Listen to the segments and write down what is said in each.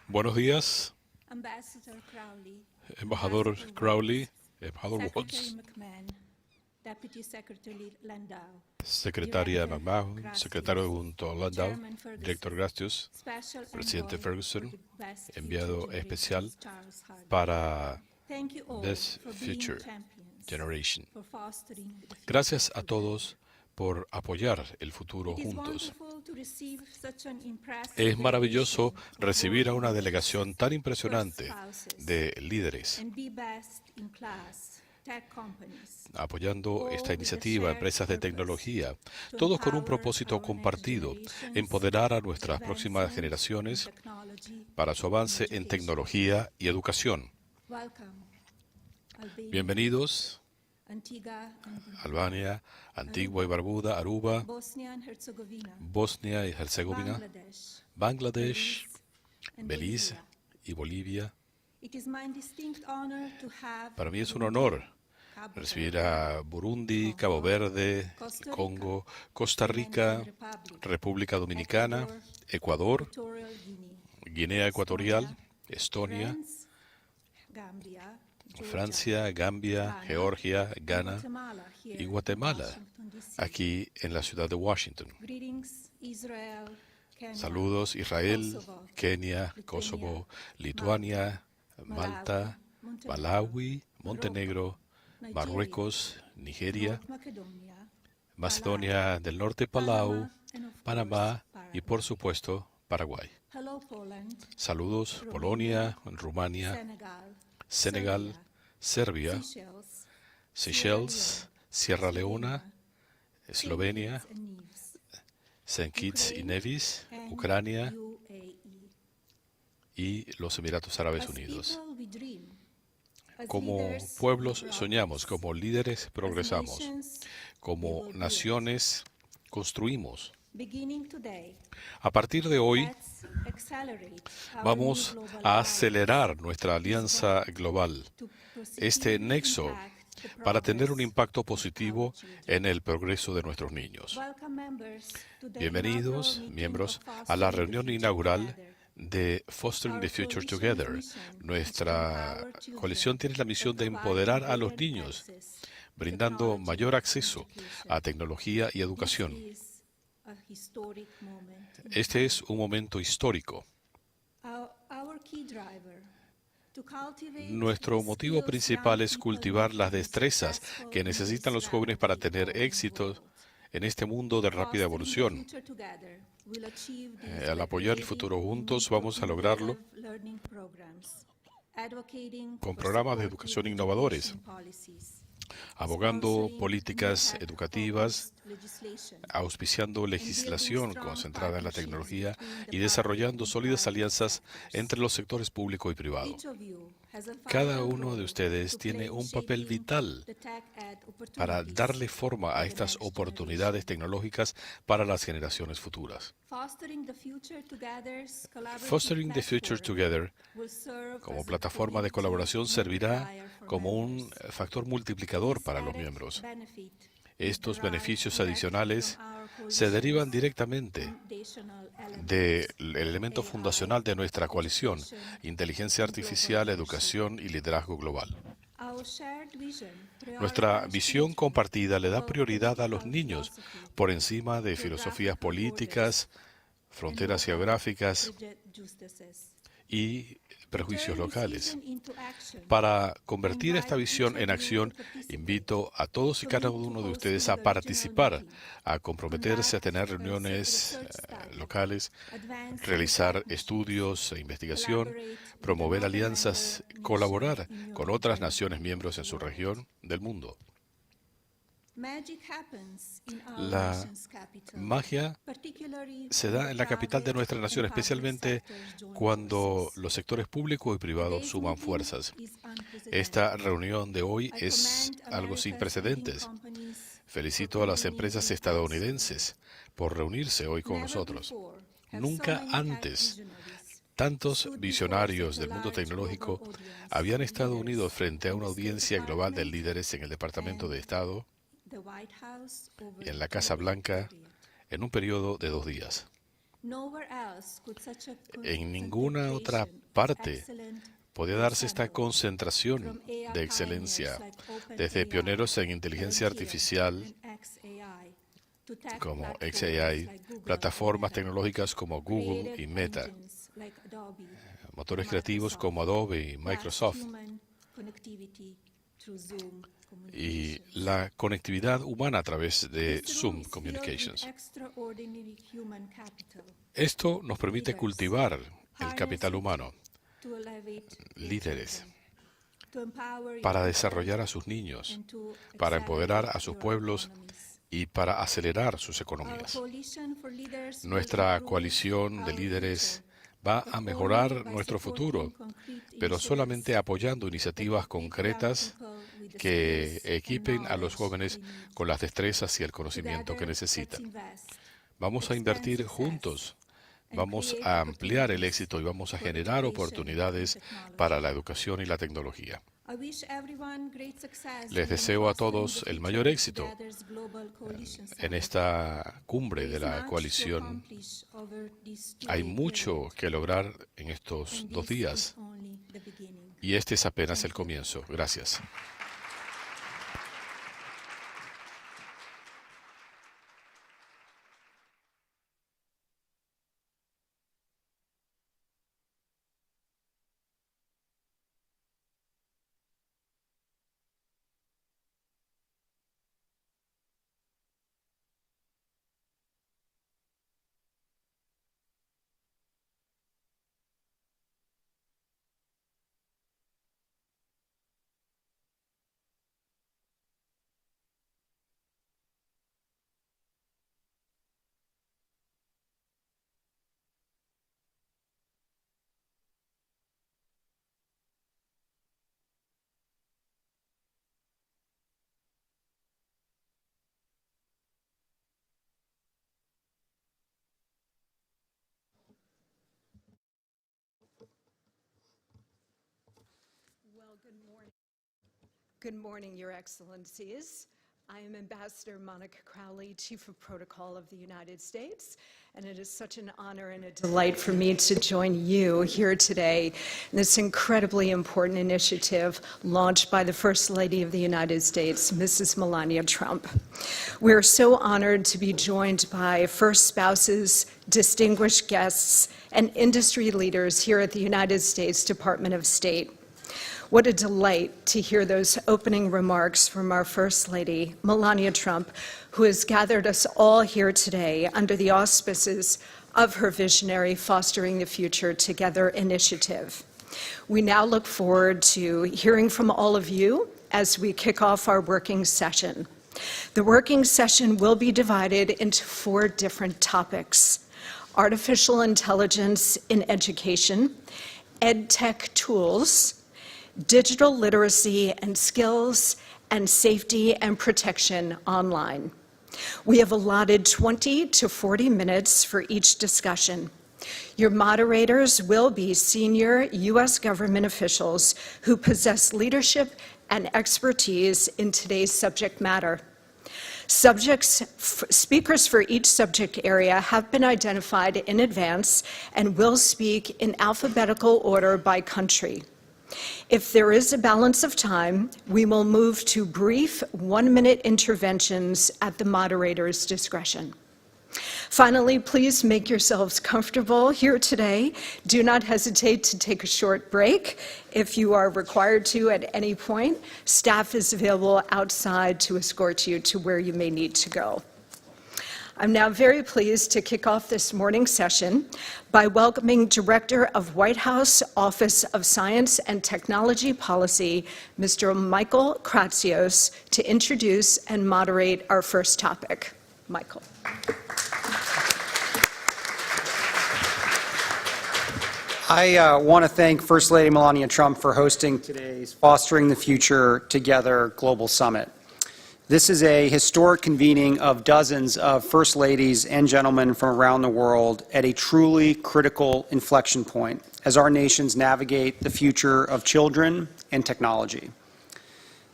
Buenos días, embajador Crowley, embajador Watts, secretaria McMahon, secretario adjunto Landau, director Gracios, presidente Ferguson, enviado especial para This Future Generation. Gracias a todos por apoyar el futuro juntos. Es maravilloso recibir a una delegación tan impresionante de líderes apoyando esta iniciativa, empresas de tecnología, todos con un propósito compartido, empoderar a nuestras próximas generaciones para su avance en tecnología y educación. Bienvenidos, Albania, Antigua y Barbuda, Aruba, Bosnia y Herzegovina, Bangladesh, Belice y Bolivia. Para mí es un honor recibir a Burundi, Cabo Verde, Congo, Costa Rica, República Dominicana, Ecuador, Guinea Ecuatorial, Estonia, Francia, Gambia, Georgia, Ghana y Guatemala, aquí en la ciudad de Washington. Saludos Israel, Kenia, Kosovo, Lituania, Malta, Malawi, Montenegro, Marruecos, Nigeria, Macedonia del Norte, Palau, Panamá y, por supuesto, Paraguay. Saludos Polonia, Rumania, Senegal, Serbia, Seychelles, Sierra Leona, Eslovenia, Saint Kitts y Nevis, Ucrania y los Emiratos Árabes Unidos. Como pueblos soñamos, como líderes progresamos, como naciones construimos. A partir de hoy, vamos a acelerar nuestra alianza global, este nexo, para tener un impacto positivo en el progreso de nuestros niños. Bienvenidos, miembros, a la reunión inaugural de Fostering the Future Together. Nuestra coalición tiene la misión de empoderar a los niños, brindando mayor acceso a tecnología y educación. Este es un momento histórico. Nuestro motivo principal es cultivar las destrezas que necesitan los jóvenes para tener éxito en este mundo de rápida evolución. Al apoyar el futuro juntos, vamos a lograrlo con programas de educación innovadores, abogando políticas educativas, auspiciando legislación concentrada en la tecnología y desarrollando sólidas alianzas entre los sectores público y privado. Cada uno de ustedes tiene un papel vital para darle forma a estas oportunidades tecnológicas para las generaciones futuras. Fostering the Future Together como plataforma de colaboración servirá como un factor multiplicador para los miembros. Estos beneficios adicionales se derivan directamente del elemento fundacional de nuestra coalición, inteligencia artificial, educación y liderazgo global. Nuestra visión compartida le da prioridad a los niños por encima de filosofías políticas, fronteras geográficas y prejuicios locales. Para convertir esta visión en acción, invito a todos y cada uno de ustedes a participar, a comprometerse a tener reuniones locales, realizar estudios e investigación, promover alianzas, colaborar con otras naciones miembros en su región del mundo. La magia se da en la capital de nuestra nación, especialmente cuando los sectores público y privado suman fuerzas. Esta reunión de hoy es algo sin precedentes. Felicito a las empresas estadounidenses por reunirse hoy con nosotros. Nunca antes tantos visionarios del mundo tecnológico habían estado unidos frente a una audiencia global de líderes en el Departamento de Estado y en la Casa Blanca en un periodo de 2 días. En ninguna otra parte podía darse esta concentración de excelencia, desde pioneros en inteligencia artificial como XAI, plataformas tecnológicas como Google y Meta, motores creativos como Adobe y Microsoft, y la conectividad humana a través de Zoom Communications. Esto nos permite cultivar el capital humano, líderes, para desarrollar a sus niños, para empoderar a sus pueblos y para acelerar sus economías. Nuestra coalición de líderes va a mejorar nuestro futuro, pero solamente apoyando iniciativas concretas que equipen a los jóvenes con las destrezas y el conocimiento que necesitan. Vamos a invertir juntos, vamos a ampliar el éxito y vamos a generar oportunidades para la educación y la tecnología. Les deseo a todos el mayor éxito en esta cumbre de la coalición. Hay mucho que lograr en estos 2 días y este es apenas el comienzo. Gracias. Good morning, Your Excellencies. I am Ambassador Monica Crowley, Chief of Protocol of the United States, and it is such an honor and a delight for me to join you here today in this incredibly important initiative launched by the First Lady of the United States, Mrs. Melania Trump. We are so honored to be joined by first spouses, distinguished guests, and industry leaders here at the United States Department of State. What a delight to hear those opening remarks from our First Lady, Melania Trump, who has gathered us all here today under the auspices of her visionary Fostering the Future Together initiative. We now look forward to hearing from all of you as we kick off our working session. The working session will be divided into 4 different topics: artificial intelligence in education, EdTech tools, digital literacy and skills, and safety and protection online. We have allotted 20 to 40 minutes for each discussion. Your moderators will be senior U.S. government officials who possess leadership and expertise in today's subject matter. Speakers for each subject area have been identified in advance and will speak in alphabetical order by country. If there is a balance of time, we will move to brief 1-minute interventions at the moderator's discretion. Finally, please make yourselves comfortable here today. Do not hesitate to take a short break. If you are required to at any point, staff is available outside to escort you to where you may need to go. I'm now very pleased to kick off this morning's session by welcoming Director of White House Office of Science and Technology Policy, Mr. Michael Kratsios, to introduce and moderate our first topic. Michael. I want to thank First Lady Melania Trump for hosting today's Fostering the Future Together Global Summit. This is a historic convening of dozens of First Ladies and gentlemen from around the world at a truly critical inflection point as our nations navigate the future of children and technology.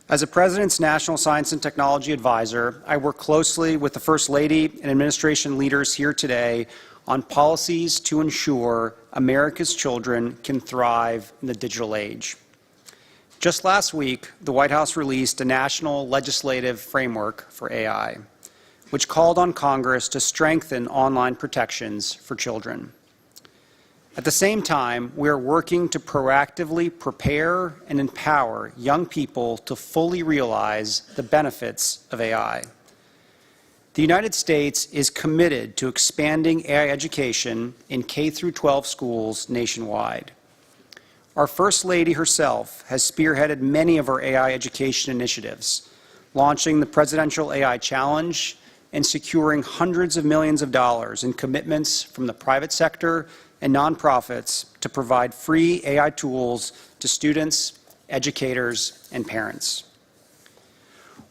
As the President's National Science and Technology Advisor, I work closely with the First Lady and administration leaders here today on policies to ensure America's children can thrive in the digital age. Just last week, the White House released a national legislative framework for AI, which called on Congress to strengthen online protections for children. At the same time, we are working to proactively prepare and empower young people to fully realize the benefits of AI. The United States is committed to expanding AI education in K-12 schools nationwide. Our First Lady herself has spearheaded many of our AI education initiatives, launching the Presidential AI Challenge and securing hundreds of millions of dollars in commitments from the private sector and nonprofits to provide free AI tools to students, educators, and parents.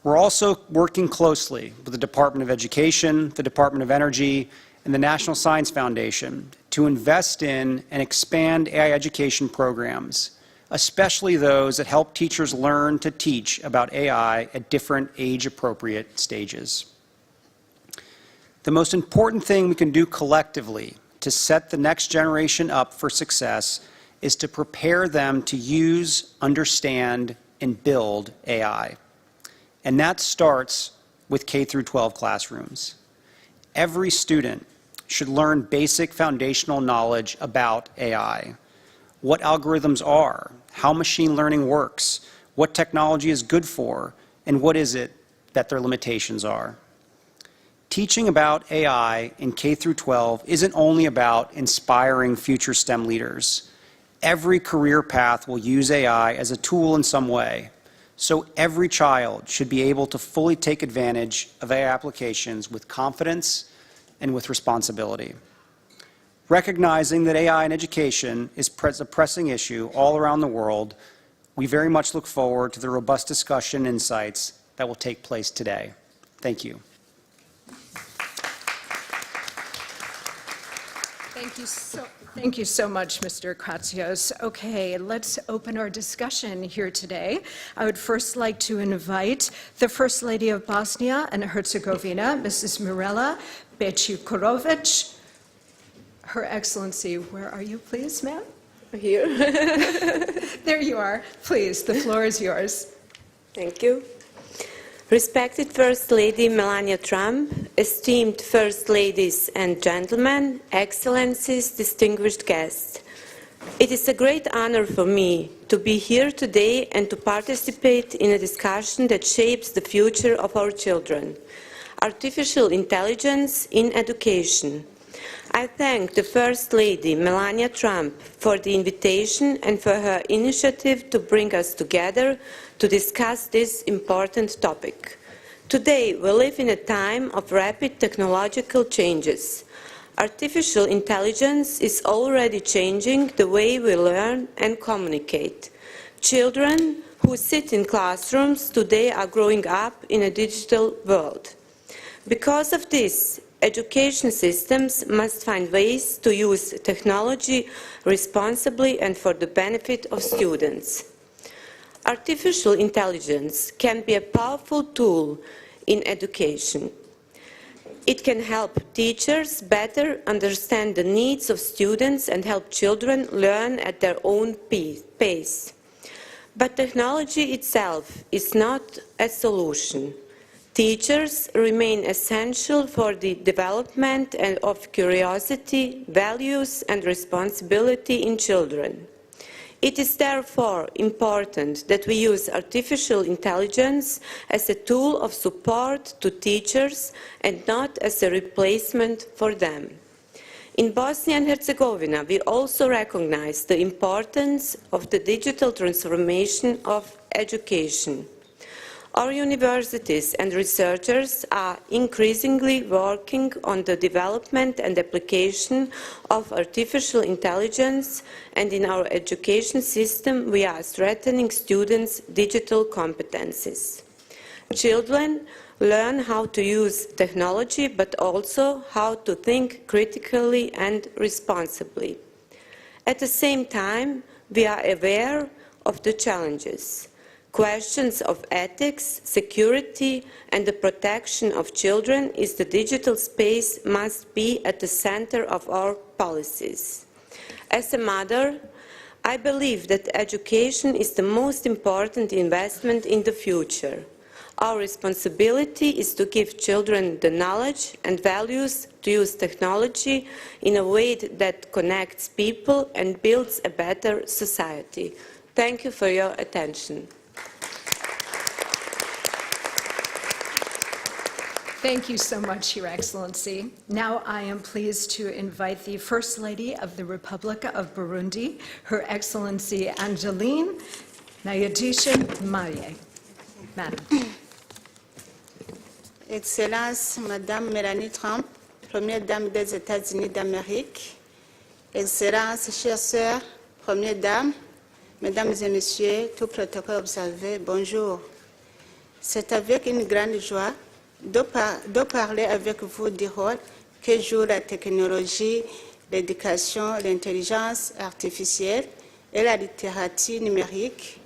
We're also working closely with the Department of Education, the Department of Energy, and the National Science Foundation to invest in and expand AI education programs, especially those that help teachers learn to teach about AI at different age-appropriate stages. The most important thing we can do collectively to set the next generation up for success is to prepare them to use, understand, and build AI. And that starts with K-12 classrooms. Every student should learn basic foundational knowledge about AI, what algorithms are, how machine learning works, what technology is good for, and what is it that their limitations are. Teaching about AI in K-12 isn't only about inspiring future STEM leaders. Every career path will use AI as a tool in some way. So every child should be able to fully take advantage of AI applications with confidence and with responsibility. Recognizing that AI in education is a pressing issue all around the world, we very much look forward to the robust discussion and insights that will take place today. Thank you. Thank you so much, Mr. Kratsios. Okay, let's open our discussion here today. I would first like to invite the First Lady of Bosnia and Herzegovina, Mrs. Mirela Becikurovic. Her Excellency, where are you, please, ma'am? Here. There you are. Please, the floor is yours. Thank you. Respected First Lady Melania Trump, esteemed First Ladies and Gentlemen, Excellencies, distinguished guests, it is a great honor for me to be here today and to participate in a discussion that shapes the future of our children, artificial intelligence in education. I thank the First Lady Melania Trump for the invitation and for her initiative to bring us together to discuss this important topic. Today, we live in a time of rapid technological changes. Artificial intelligence is already changing the way we learn and communicate. Children who sit in classrooms today are growing up in a digital world. Because of this, education systems must find ways to use technology responsibly and for the benefit of students. Artificial intelligence can be a powerful tool in education. It can help teachers better understand the needs of students and help children learn at their own pace. But technology itself is not a solution. Teachers remain essential for the development of curiosity, values, and responsibility in children. It is therefore important that we use artificial intelligence as a tool of support to teachers and not as a replacement for them. In Bosnia and Herzegovina, we also recognize the importance of the digital transformation of education. Our universities and researchers are increasingly working on the development and application of artificial intelligence, and in our education system we are strengthening students' digital competencies. Children learn how to use technology, but also how to think critically and responsibly. At the same time, we are aware of the challenges. Questions of ethics, security, and the protection of children is the digital space must be at the center of our policies. As a mother, I believe that education is the most important investment in the future. Our responsibility is to give children the knowledge and values to use technology in a way that connects people and builds a better society. Thank you for your attention. Thank you so much, Your Excellency. Now I am pleased to invite the First Lady of the Republic of Burundi, Her Excellency Angeline Ndayishimiye. Madam. Excellence, Madame Melania Trump, Première Dame des États-Unis d'Amérique, Excellence, chères sœurs, Première Dame, Mesdames et Messieurs, tout protocole observé, bonjour. C'est avec une grande joie de parler avec vous du rôle que joue la technologie, l'éducation, l'intelligence artificielle et la littératie numérique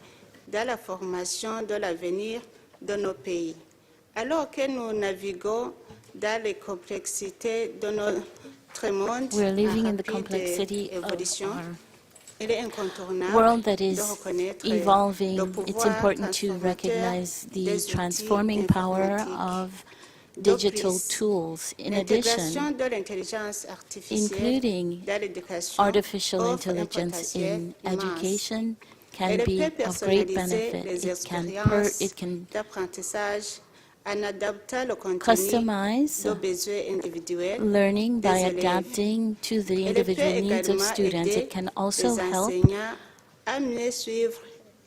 dans la formation de l'avenir de nos pays. Alors que nous naviguons dans les complexités de notre monde We're living en in the rapide complexity évolution, of il est incontournable our world that de is reconnaître evolving. le It's pouvoir important to transformateur recognize the des outils transforming power informatiques. of digital De plus, tools. In l'intégration addition, de l'intelligence artificielle including dans l'éducation artificial offre un intelligence in potentiel immense. education can Elle be peut of great personnaliser benefit. les It expériences can d'apprentissage en adaptant le contenu customize aux besoins individuels learning by des élèves. adapting to the Elle peut individual needs of également students. aider It can also les help enseignants à mieux suivre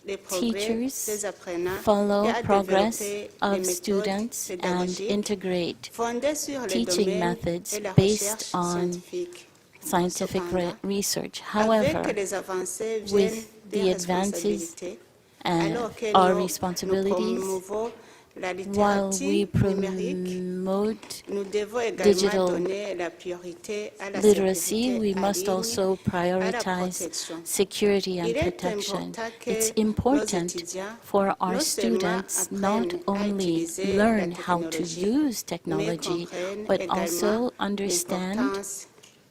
les progrès teachers des apprenants follow et à progress développer of les méthodes students and pédagogiques integrate fondées sur les teaching domaines methods et la based recherche on scientifique. scientific Cependant, research. avec However, les avancées viennent with des the advances responsabilités, and alors que our nous responsibilities, promouvons la while we littératie numérique, promote nous devons également digital donner la priorité à la literacy, sécurité we en must ligne also et à la prioritize protection. security and Il est protection. important que It's nos important étudiants for our non seulement students not apprennent à only utiliser learn la how to technologie, use mais technology, comprennent but également also understand l'importance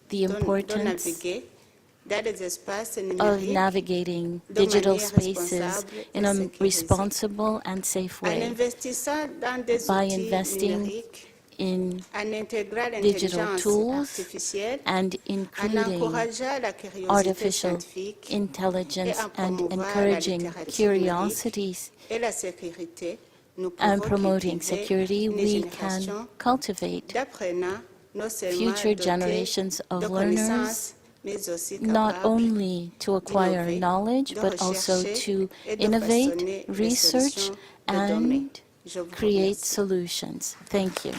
the de importance naviguer dans les espaces of numériques navigating de digital manière spaces responsable in et a sécurisée. responsible and safe En way investissant dans des by outils investing numériques, in en intégrant digital l'intelligence tools artificielle, and en including encourageant la curiosité artificial scientifique intelligence et en and promouvoir la encouraging littératie curiosities numérique et la sécurité, nous and pouvons promoting cultiver security, une we génération can cultivate d'apprenants non seulement future dotés generations de of learners, connaissances, mais aussi not capables only to acquire d'innover, knowledge, de but also rechercher to et de innovate, façonner les research, solutions de demain. and Je vous create remercie. solutions. Thank you.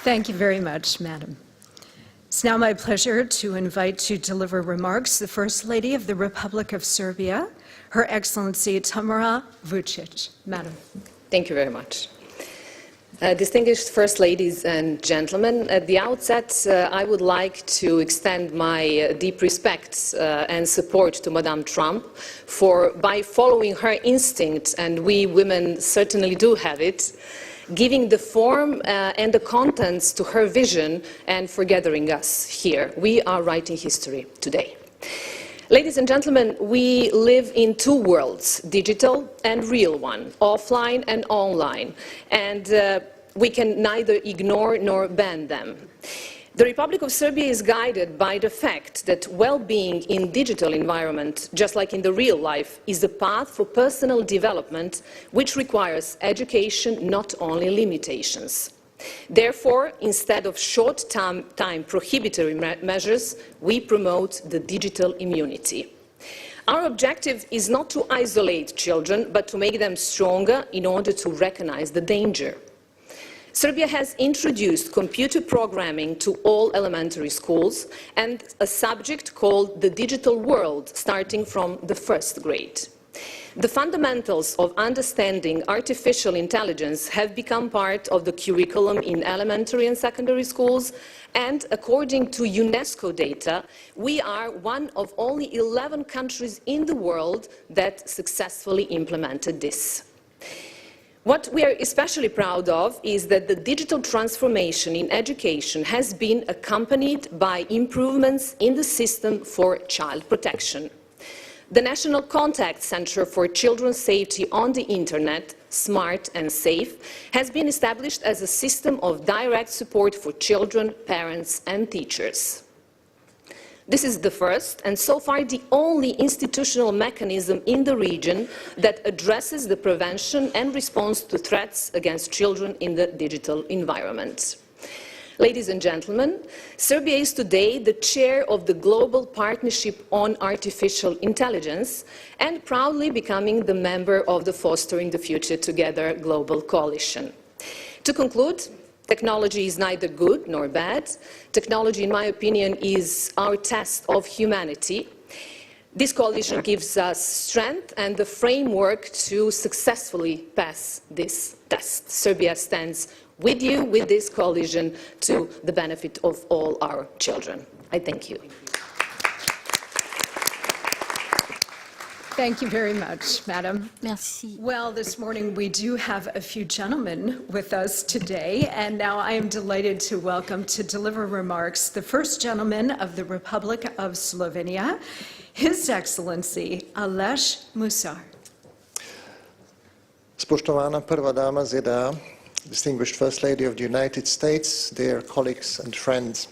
Thank you very much, Madam. It's now my pleasure to invite to deliver remarks the First Lady of the Republic of Serbia, Her Excellency Tamara Vučić. Madam. Thank you very much. Distinguished First Ladies and Gentlemen, at the outset, I would like to extend my deep respect and support to Madame Trump for, by following her instinct, and we women certainly do have it, giving the form and the contents to her vision and for gathering us here. We are writing history today. Ladies and gentlemen, we live in two worlds, digital and real one, offline and online, and we can neither ignore nor ban them. The Republic of Serbia is guided by the fact that well-being in digital environment, just like in the real life, is a path for personal development which requires education, not only limitations. Therefore, instead of short-time prohibitory measures, we promote the digital immunity. Our objective is not to isolate children, but to make them stronger in order to recognize the danger. Serbia has introduced computer programming to all elementary schools and a subject called the digital world starting from the first grade. The fundamentals of understanding artificial intelligence have become part of the curriculum in elementary and secondary schools, and according to UNESCO data, we are one of only 11 countries in the world that successfully implemented this. What we are especially proud of is that the digital transformation in education has been accompanied by improvements in the system for child protection. The National Contact Center for Children's Safety on the Internet, Smart and Safe, has been established as a system of direct support for children, parents and teachers. This is the first and so far the only institutional mechanism in the region that addresses the prevention and response to threats against children in the digital environment. Ladies and gentlemen, Serbia is today the chair of the Global Partnership on Artificial Intelligence and proudly becoming the member of the Fostering the Future Together Global Coalition. To conclude, technology is neither good nor bad. Technology, in my opinion, is our test of humanity. This coalition gives us strength and the framework to successfully pass this test. Serbia stands with you, with this coalition, to the benefit of all our children. I thank you. Thank you very much, Madam. Merci. Well, this morning we do have a few gentlemen with us today, and now I am delighted to welcome to deliver remarks the first gentleman of the Republic of Slovenia, His Excellency Aleš Musar. Spoštovana prva dama ZDA, distinguished First Lady of the United States, dear colleagues and friends.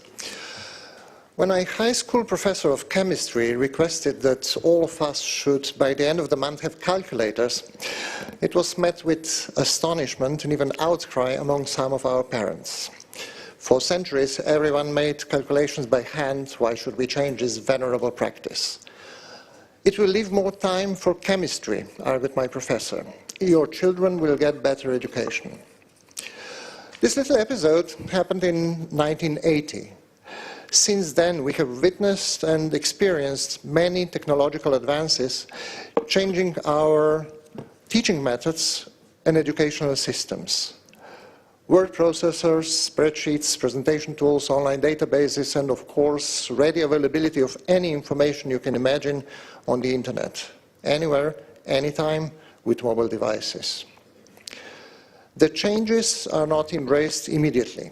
When a high school professor of chemistry requested that all of us should, by the end of the month, have calculators, it was met with astonishment and even outcry among some of our parents. For centuries, everyone made calculations by hand. Why should we change this venerable practice? It will leave more time for chemistry, argued my professor. Your children will get better education. This little episode happened in 1980. Since then, we have witnessed and experienced many technological advances changing our teaching methods and educational systems. Word processors, spreadsheets, presentation tools, online databases, and of course, ready availability of any information you can imagine on the internet, anywhere, anytime, with mobile devices. The changes are not embraced immediately.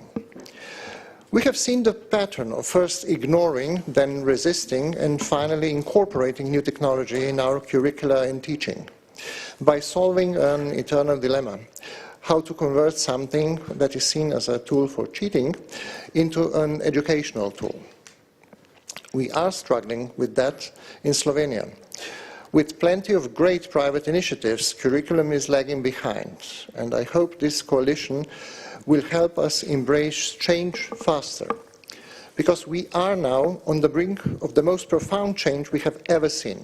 We have seen the pattern of first ignoring, then resisting, and finally incorporating new technology in our curricula and teaching by solving an eternal dilemma: how to convert something that is seen as a tool for cheating into an educational tool. We are struggling with that in Slovenia. With plenty of great private initiatives, curriculum is lagging behind, and I hope this coalition will help us embrace change faster, because we are now on the brink of the most profound change we have ever seen.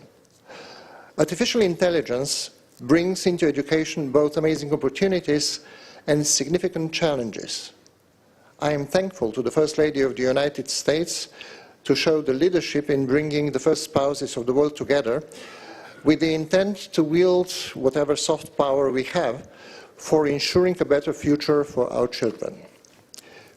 Artificial intelligence brings into education both amazing opportunities and significant challenges. I am thankful to the First Lady of the United States to show the leadership in bringing the first spouses of the world together with the intent to wield whatever soft power we have for ensuring a better future for our children.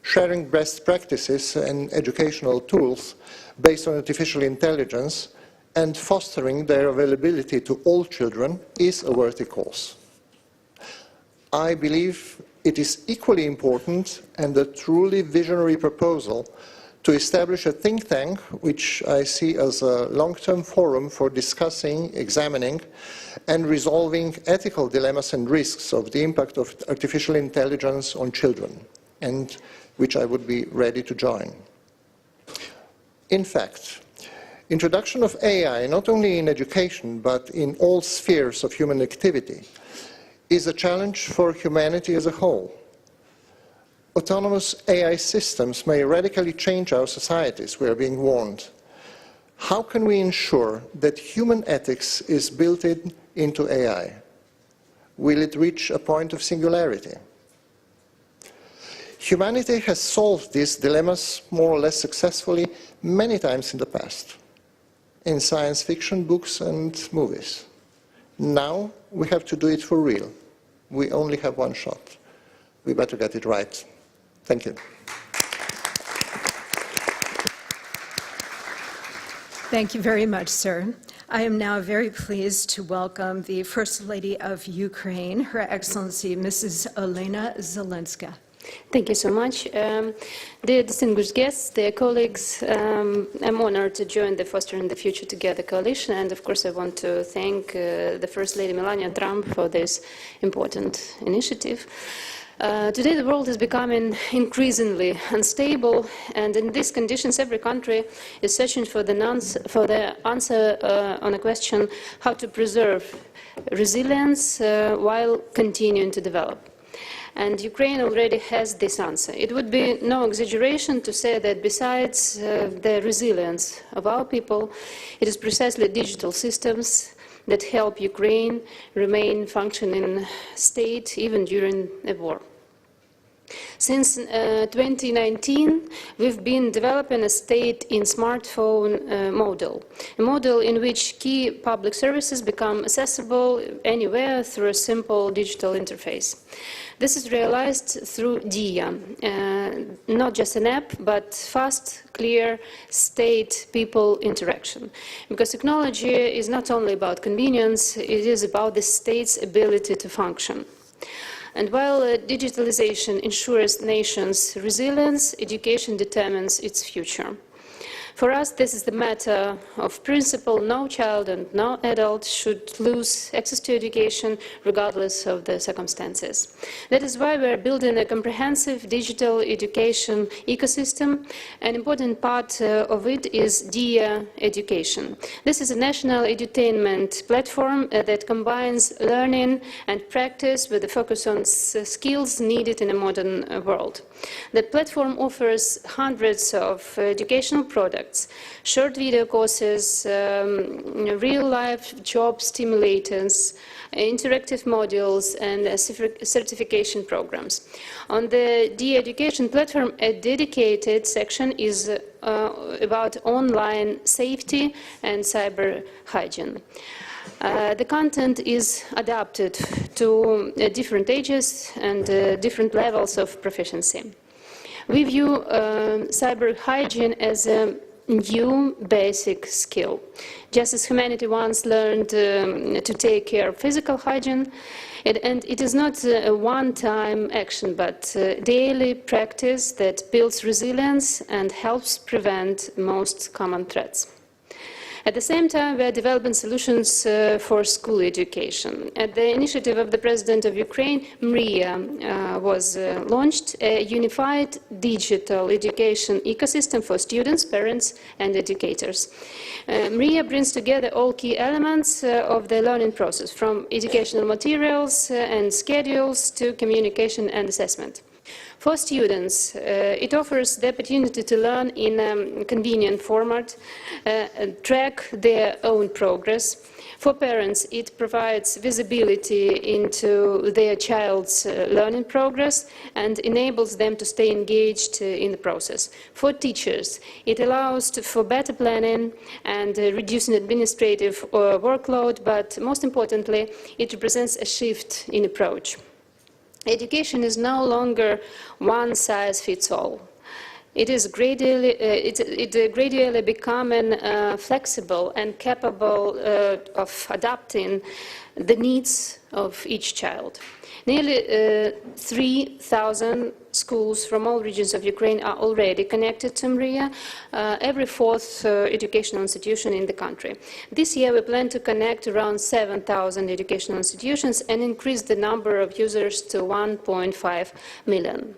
Sharing best practices and educational tools based on artificial intelligence and fostering their availability to all children is a worthy cause. I believe it is equally important and a truly visionary proposal to establish a think tank, which I see as a long-term forum for discussing, examining, and resolving ethical dilemmas and risks of the impact of artificial intelligence on children, and which I would be ready to join. In fact, introduction of AI, not only in education, but in all spheres of human activity, is a challenge for humanity as a whole. Autonomous AI systems may radically change our societies, we are being warned. How can we ensure that human ethics is built into AI? Will it reach a point of singularity? Humanity has solved these dilemmas more or less successfully many times in the past, in science fiction books and movies. Now we have to do it for real. We only have one shot. We better get it right. Thank you. Thank you very much, sir. I am now very pleased to welcome the First Lady of Ukraine, Her Excellency Mrs. Olena Zelenska. Thank you so much. Dear distinguished guests, dear colleagues, I'm honored to join the Fostering the Future Together coalition, and of course I want to thank the First Lady Melania Trump for this important initiative. Today the world is becoming increasingly unstable, and in these conditions every country is searching for the answer on a question how to preserve resilience while continuing to develop. And Ukraine already has this answer. It would be no exaggeration to say that besides the resilience of our people, it is precisely digital systems that help Ukraine remain functioning state even during a war. Since 2019, we've been developing a state in smartphone model, a model in which key public services become accessible anywhere through a simple digital interface. This is realized through DIA, not just an app, but fast, clear state-people interaction. Because technology is not only about convenience, it is about the state's ability to function. And while digitalization ensures nations' resilience, education determines its future. For us, this is the matter of principle. No child and no adult should lose access to education regardless of the circumstances. That is why we are building a comprehensive digital education ecosystem. An important part of it is DIA Education. This is a national edutainment platform that combines learning and practice with a focus on skills needed in a modern world. The platform offers hundreds of educational products, short video courses, real-life job stimulators, interactive modules, and certification programs. On the DIA Education platform, a dedicated section is about online safety and cyber hygiene. The content is adapted to different ages and different levels of proficiency. We view cyber hygiene as a new basic skill. Just as humanity once learned to take care of physical hygiene, and it is not a one-time action, but daily practice that builds resilience and helps prevent most common threats. At the same time, we are developing solutions for school education. At the initiative of the President of Ukraine, MRIA was launched, a unified digital education ecosystem for students, parents, and educators. MRIA brings together all key elements of the learning process, from educational materials and schedules to communication and assessment. For students, it offers the opportunity to learn in a convenient format, track their own progress. For parents, it provides visibility into their child's learning progress and enables them to stay engaged in the process. For teachers, it allows for better planning and reducing administrative workload, but most importantly, it represents a shift in approach. Education is no longer one size fits all. It is gradually becoming flexible and capable of adapting the needs of each child. Nearly 3,000 schools from all regions of Ukraine are already connected to MRIA, every fourth educational institution in the country. This year we plan to connect around 7,000 educational institutions and increase the number of users to 1.5 million.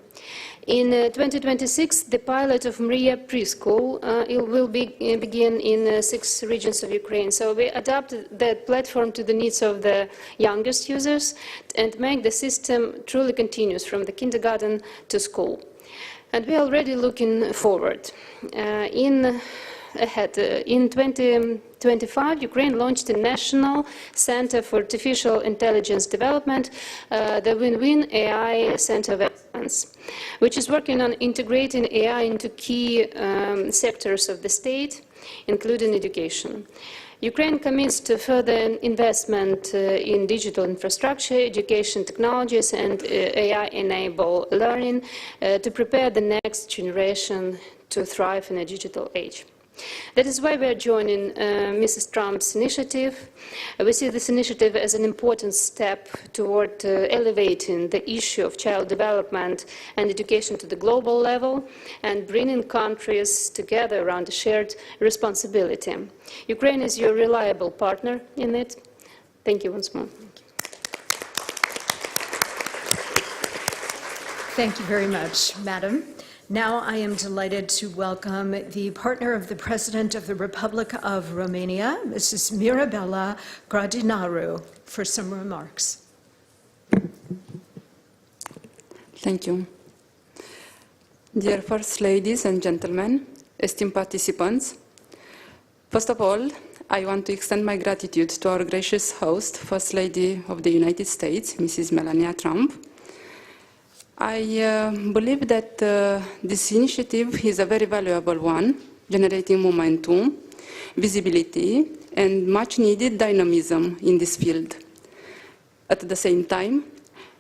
In 2026, the pilot of MRIA preschool will begin in 6 regions of Ukraine. So we adapted that platform to the needs of the youngest users and make the system truly continuous from the kindergarten to school. And we are already looking forward. In 2025, Ukraine launched a National Center for Artificial Intelligence Development, the Win-Win AI Center of Excellence, which is working on integrating AI into key sectors of the state, including education. Ukraine commits to further investment in digital infrastructure, education technologies, and AI-enabled learning to prepare the next generation to thrive in a digital age. That is why we are joining Mrs. Trump's initiative. We see this initiative as an important step toward elevating the issue of child development and education to the global level and bringing countries together around a shared responsibility. Ukraine is your reliable partner in it. Thank you once more. Thank you very much, Madam. Now I am delighted to welcome the partner of the President of the Republic of Romania, Mrs. Mirabela Gradinaru, for some remarks. Thank you. Dear First Ladies and Gentlemen, esteemed participants, first of all, I want to extend my gratitude to our gracious host, First Lady of the United States, Mrs. Melania Trump. I believe that this initiative is a very valuable one, generating momentum, visibility, and much-needed dynamism in this field. At the same time,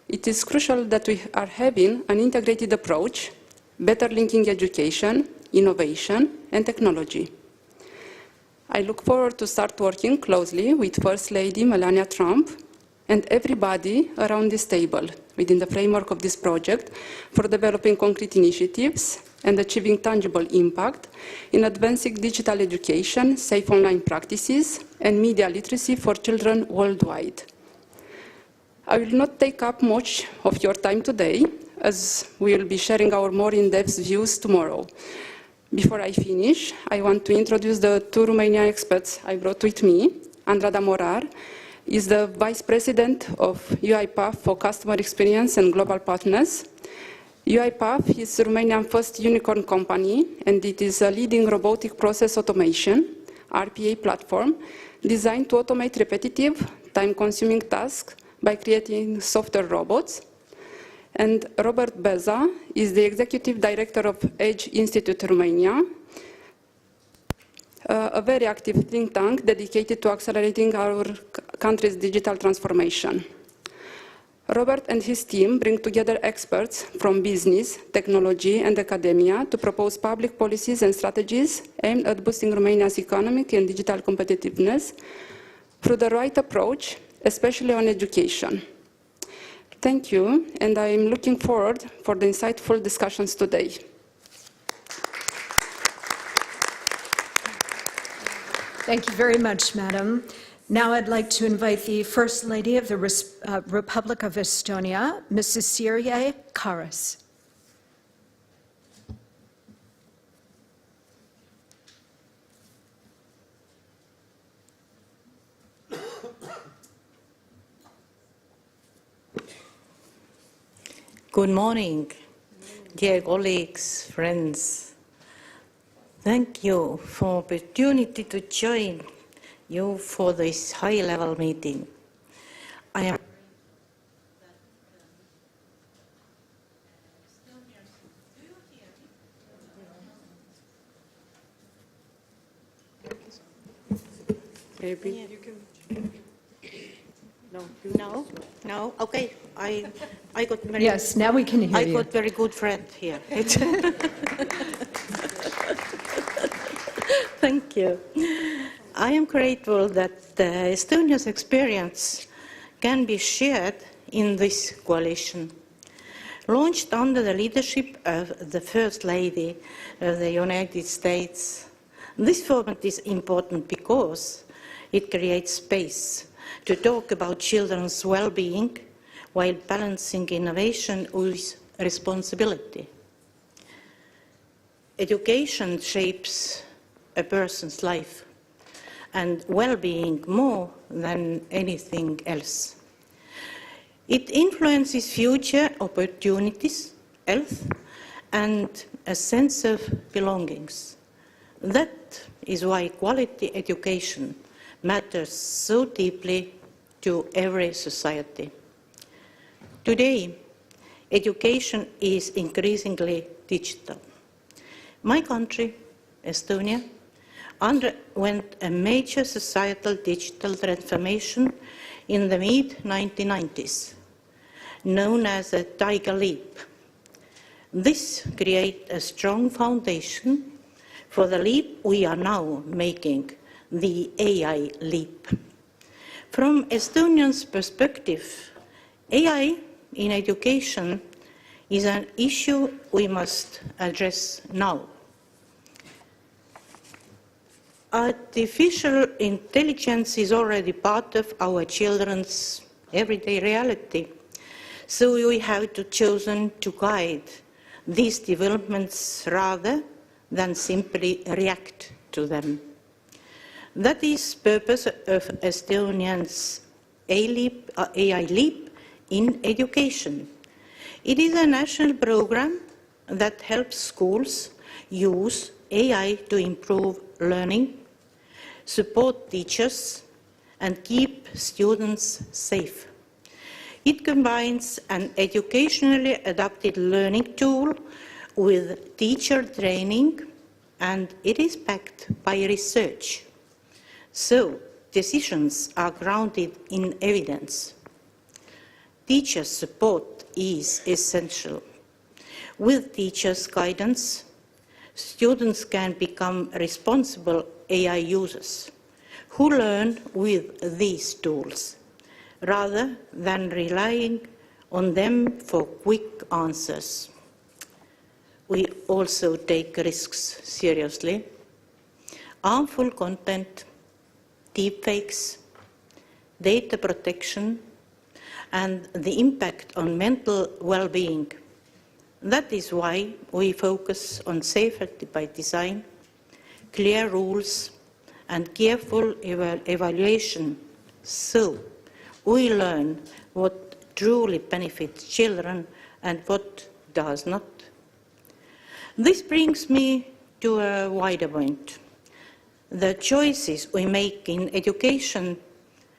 it is crucial that we are having an integrated approach, better linking education, innovation, and technology. I look forward to start working closely with First Lady Melania Trump and everybody around this table within the framework of this project for developing concrete initiatives and achieving tangible impact in advancing digital education, safe online practices, and media literacy for children worldwide. I will not take up much of your time today, as we will be sharing our more in-depth views tomorrow. Before I finish, I want to introduce the two Romanian experts I brought with me. Andrada Morar is the Vice President of UiPath for Customer Experience and Global Partners. UiPath is Romania's first unicorn company, and it is a leading robotic process automation, RPA platform, designed to automate repetitive, time-consuming tasks by creating software robots. And Robert Beza is the Executive Director of Edge Institute Romania, a very active think tank dedicated to accelerating our country's digital transformation. Robert and his team bring together experts from business, technology, and academia to propose public policies and strategies aimed at boosting Romania's economic and digital competitiveness through the right approach, especially on education. Thank you, and I am looking forward for the insightful discussions today. Thank you very much, Madam. Now I'd like to invite the First Lady of the Republic of Estonia, Mrs. Sirje Karas. Good morning, dear colleagues, friends. Thank you for the opportunity to join you for this high-level meeting. I am Maybe you can. No. Okay. I got very. Yes, now we can hear you. I got very good friend here. Thank you. I am grateful that Estonia's experience can be shared in this coalition. Launched under the leadership of the First Lady of the United States, this format is important because it creates space to talk about children's well-being while balancing innovation with responsibility. Education shapes a person's life and well-being more than anything else. It influences future opportunities, health, and a sense of belongings. That is why quality education matters so deeply to every society. Today, education is increasingly digital. My country, Estonia, underwent a major societal digital transformation in the mid-1990s, known as the Tiger Leap. This created a strong foundation for the leap we are now making, the AI leap. From Estonians' perspective, AI in education is an issue we must address now. Artificial intelligence is already part of our children's everyday reality, so we have to choose to guide these developments rather than simply react to them. That is the purpose of Estonians' AI leap in education. It is a national program that helps schools use AI to improve learning, support teachers, and keep students safe. It combines an educationally adapted learning tool with teacher training, and it is backed by research. So, decisions are grounded in evidence. Teacher support is essential. With teachers' guidance, students can become responsible AI users who learn with these tools, rather than relying on them for quick answers. We also take risks seriously. Harmful content, deepfakes, data protection, and the impact on mental well-being. That is why we focus on safety by design, clear rules, and careful evaluation, so we learn what truly benefits children and what does not. This brings me to a wider point. The choices we make in education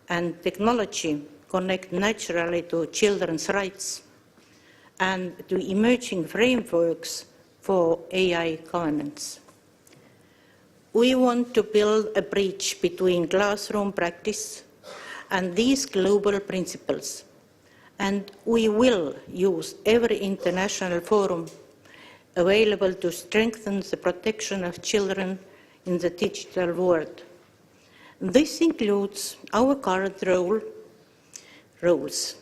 and technology connect naturally to children's rights and to emerging frameworks for AI governance. We want to build a bridge between classroom practice and these global principles, and we will use every international forum available to strengthen the protection of children in the digital world. This includes our current roles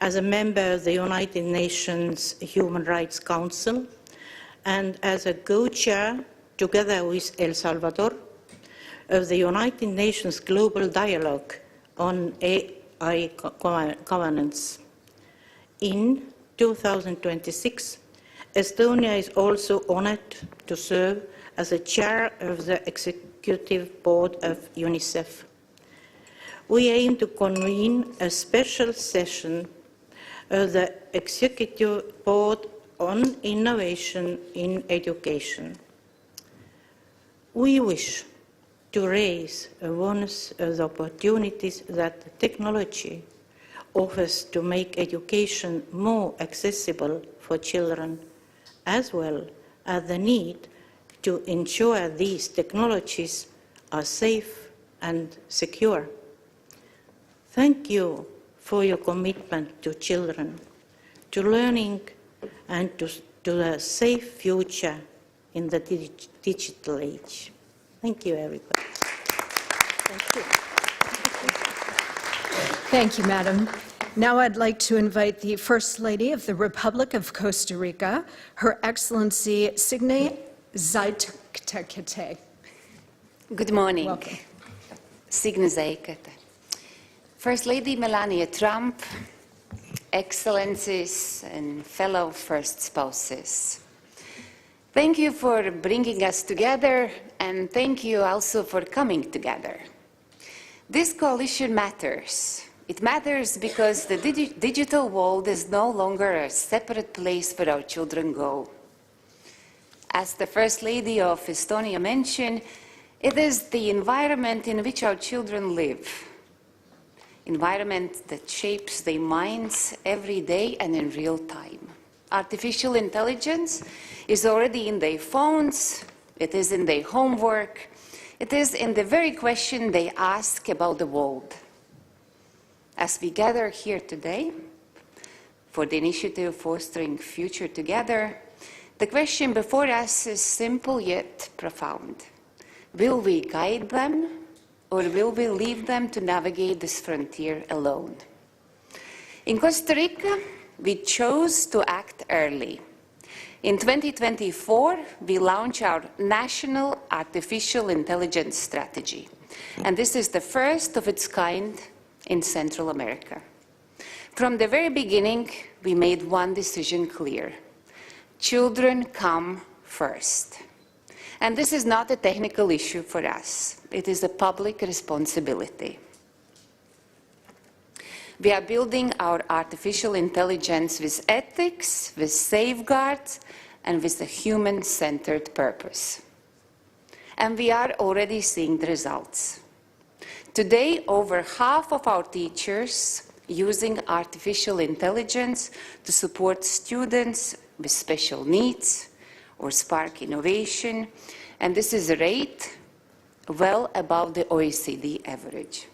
as a member of the United Nations Human Rights Council and as a co-chair, together with El Salvador, of the United Nations Global Dialogue on AI governance. In 2026, Estonia is also honored to serve as a chair of the Executive Board of UNICEF. We aim to convene a special session of the Executive Board on innovation in education. We wish to raise awareness of the opportunities that technology offers to make education more accessible for children, as well as the need to ensure these technologies are safe and secure. Thank you for your commitment to children, to learning, and to a safe future in the digital age. Thank you, everybody. Thank you. Thank you, Madam. Now I'd like to invite the First Lady of the Republic of Costa Rica, Her Excellency Signe Zaitekete. Good morning. Welcome. Signe Zaitekete. First Lady Melania Trump, Excellencies and fellow First Spouses. Thank you for bringing us together, and thank you also for coming together. This coalition matters. It matters because the digital world is no longer a separate place where our children go. As the First Lady of Estonia mentioned, it is the environment in which our children live. Environment that shapes their minds every day and in real time. Artificial intelligence is already in their phones, it is in their homework, It is in the very question they ask about the world. As we gather here today for the initiative Fostering Future Together, the question before us is simple yet profound. Will we guide them, or will we leave them to navigate this frontier alone? In Costa Rica, we chose to act early. In 2024, we launched our National Artificial Intelligence Strategy, and this is the first of its kind in Central America. From the very beginning, we made one decision clear. Children come first. And this is not a technical issue for us. It is a public responsibility. We are building our artificial intelligence with ethics, with safeguards, and with a human-centered purpose. And we are already seeing the results. Today, over half of our teachers using artificial intelligence to support students with special needs or spark innovation, and this is a rate well above the OECD average.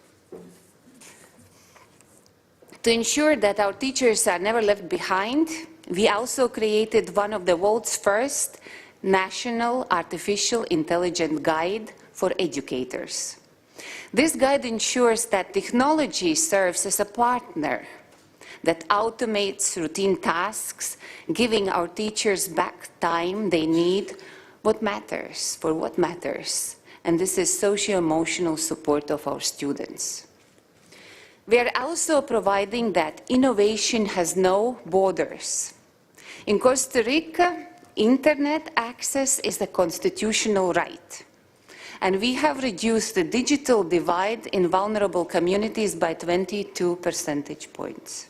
To ensure that our teachers are never left behind, we also created one of the world's first national artificial intelligence guide for educators. This guide ensures that technology serves as a partner that automates routine tasks, giving our teachers back time they need for what matters. And this is socio-emotional support of our students. We are also providing that innovation has no borders. In Costa Rica, internet access is a constitutional right. And we have reduced the digital divide in vulnerable communities by 22 percentage points.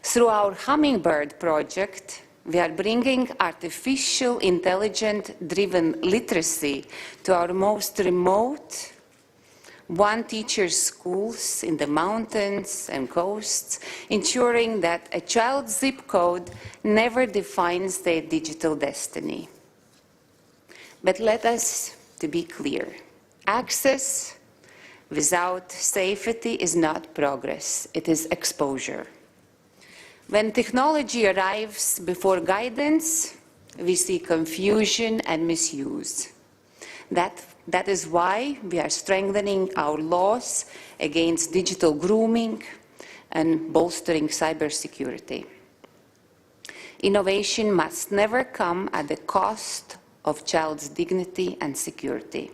Through our Hummingbird project, we are bringing artificial intelligence-driven literacy to our most remote one-teacher schools in the mountains and coasts, ensuring that a child's zip code never defines their digital destiny. But let us be clear. Access without safety is not progress, it is exposure. When technology arrives before guidance, we see confusion and misuse. That is why we are strengthening our laws against digital grooming and bolstering cybersecurity. Innovation must never come at the cost of child's dignity and security.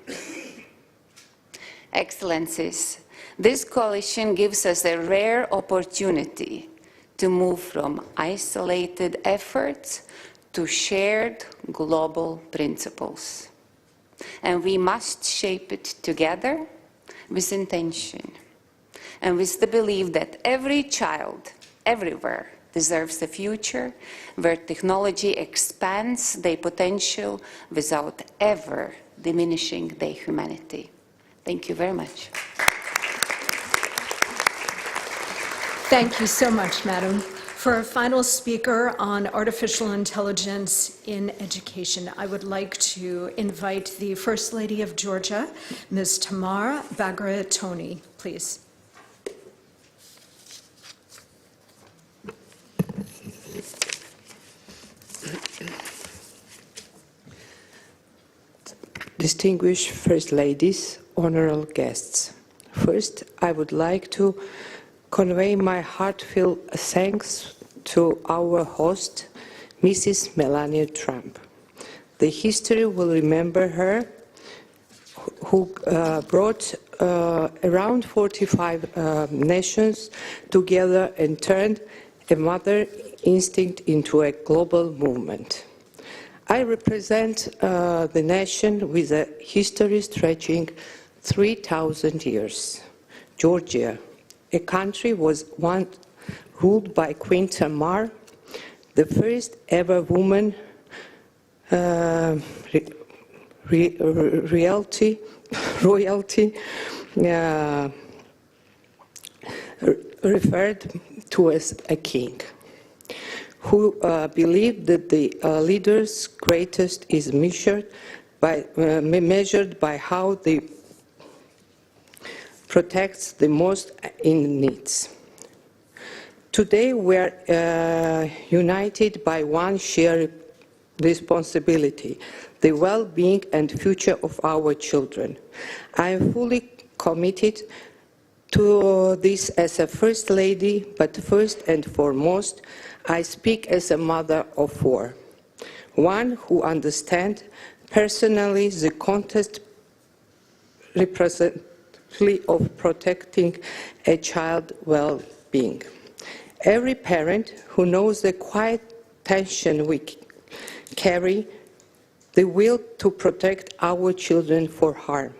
Excellencies, this coalition gives us a rare opportunity to move from isolated efforts to shared global principles. And we must shape it together with intention and with the belief that every child, everywhere, deserves a future where technology expands their potential without ever diminishing their humanity. Thank you very much. Thank you so much, Madam. For our final speaker on artificial intelligence in education, I would like to invite the First Lady of Georgia, Ms. Tamar Bagratoni, please. Distinguished First Ladies, honorable guests. First, I would like to convey my heartfelt thanks to our host, Mrs. Melania Trump. The history will remember her, who brought around 45 nations together and turned a mother instinct into a global movement. I represent the nation with a history stretching 3,000 years. Georgia, a country was once ruled by Queen Tamar, the first ever woman royalty referred to as a king, who believed that the leader's greatest is measured measured by how they protects the most in needs. Today we are united by one shared responsibility, the well-being and future of our children. I am fully committed to this as a First Lady, but first and foremost, I speak as a mother of four, one who understands personally the context representatively of protecting a child's well-being. Every parent who knows the quiet tension we carry, the will to protect our children for harm,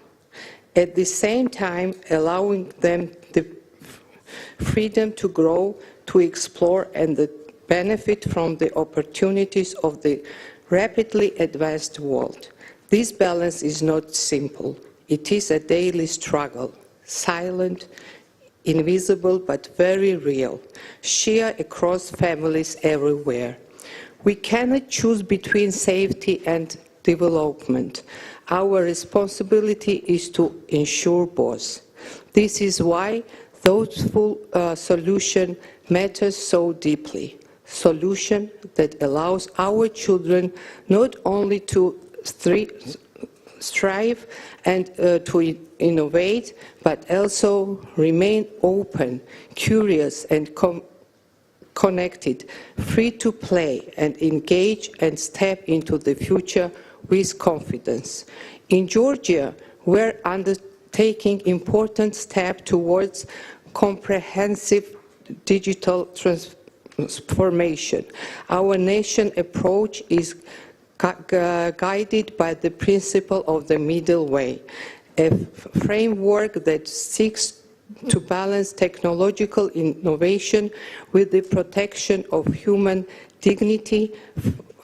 at the same time allowing them the freedom to grow, to explore, and the benefit from the opportunities of the rapidly advanced world. This balance is not simple. It is a daily struggle, silent, invisible, but very real, shared across families everywhere. We cannot choose between safety and development. Our responsibility is to ensure both. This is why thoughtful solution matters so deeply. Solution that allows our children not only to strive and to innovate, but also remain open, curious, and connected, free to play and engage and step into the future with confidence. In Georgia, we're undertaking important steps towards comprehensive digital transformation. Our nation approach is guided by the principle of the middle way, a framework that seeks to balance technological innovation with the protection of human dignity,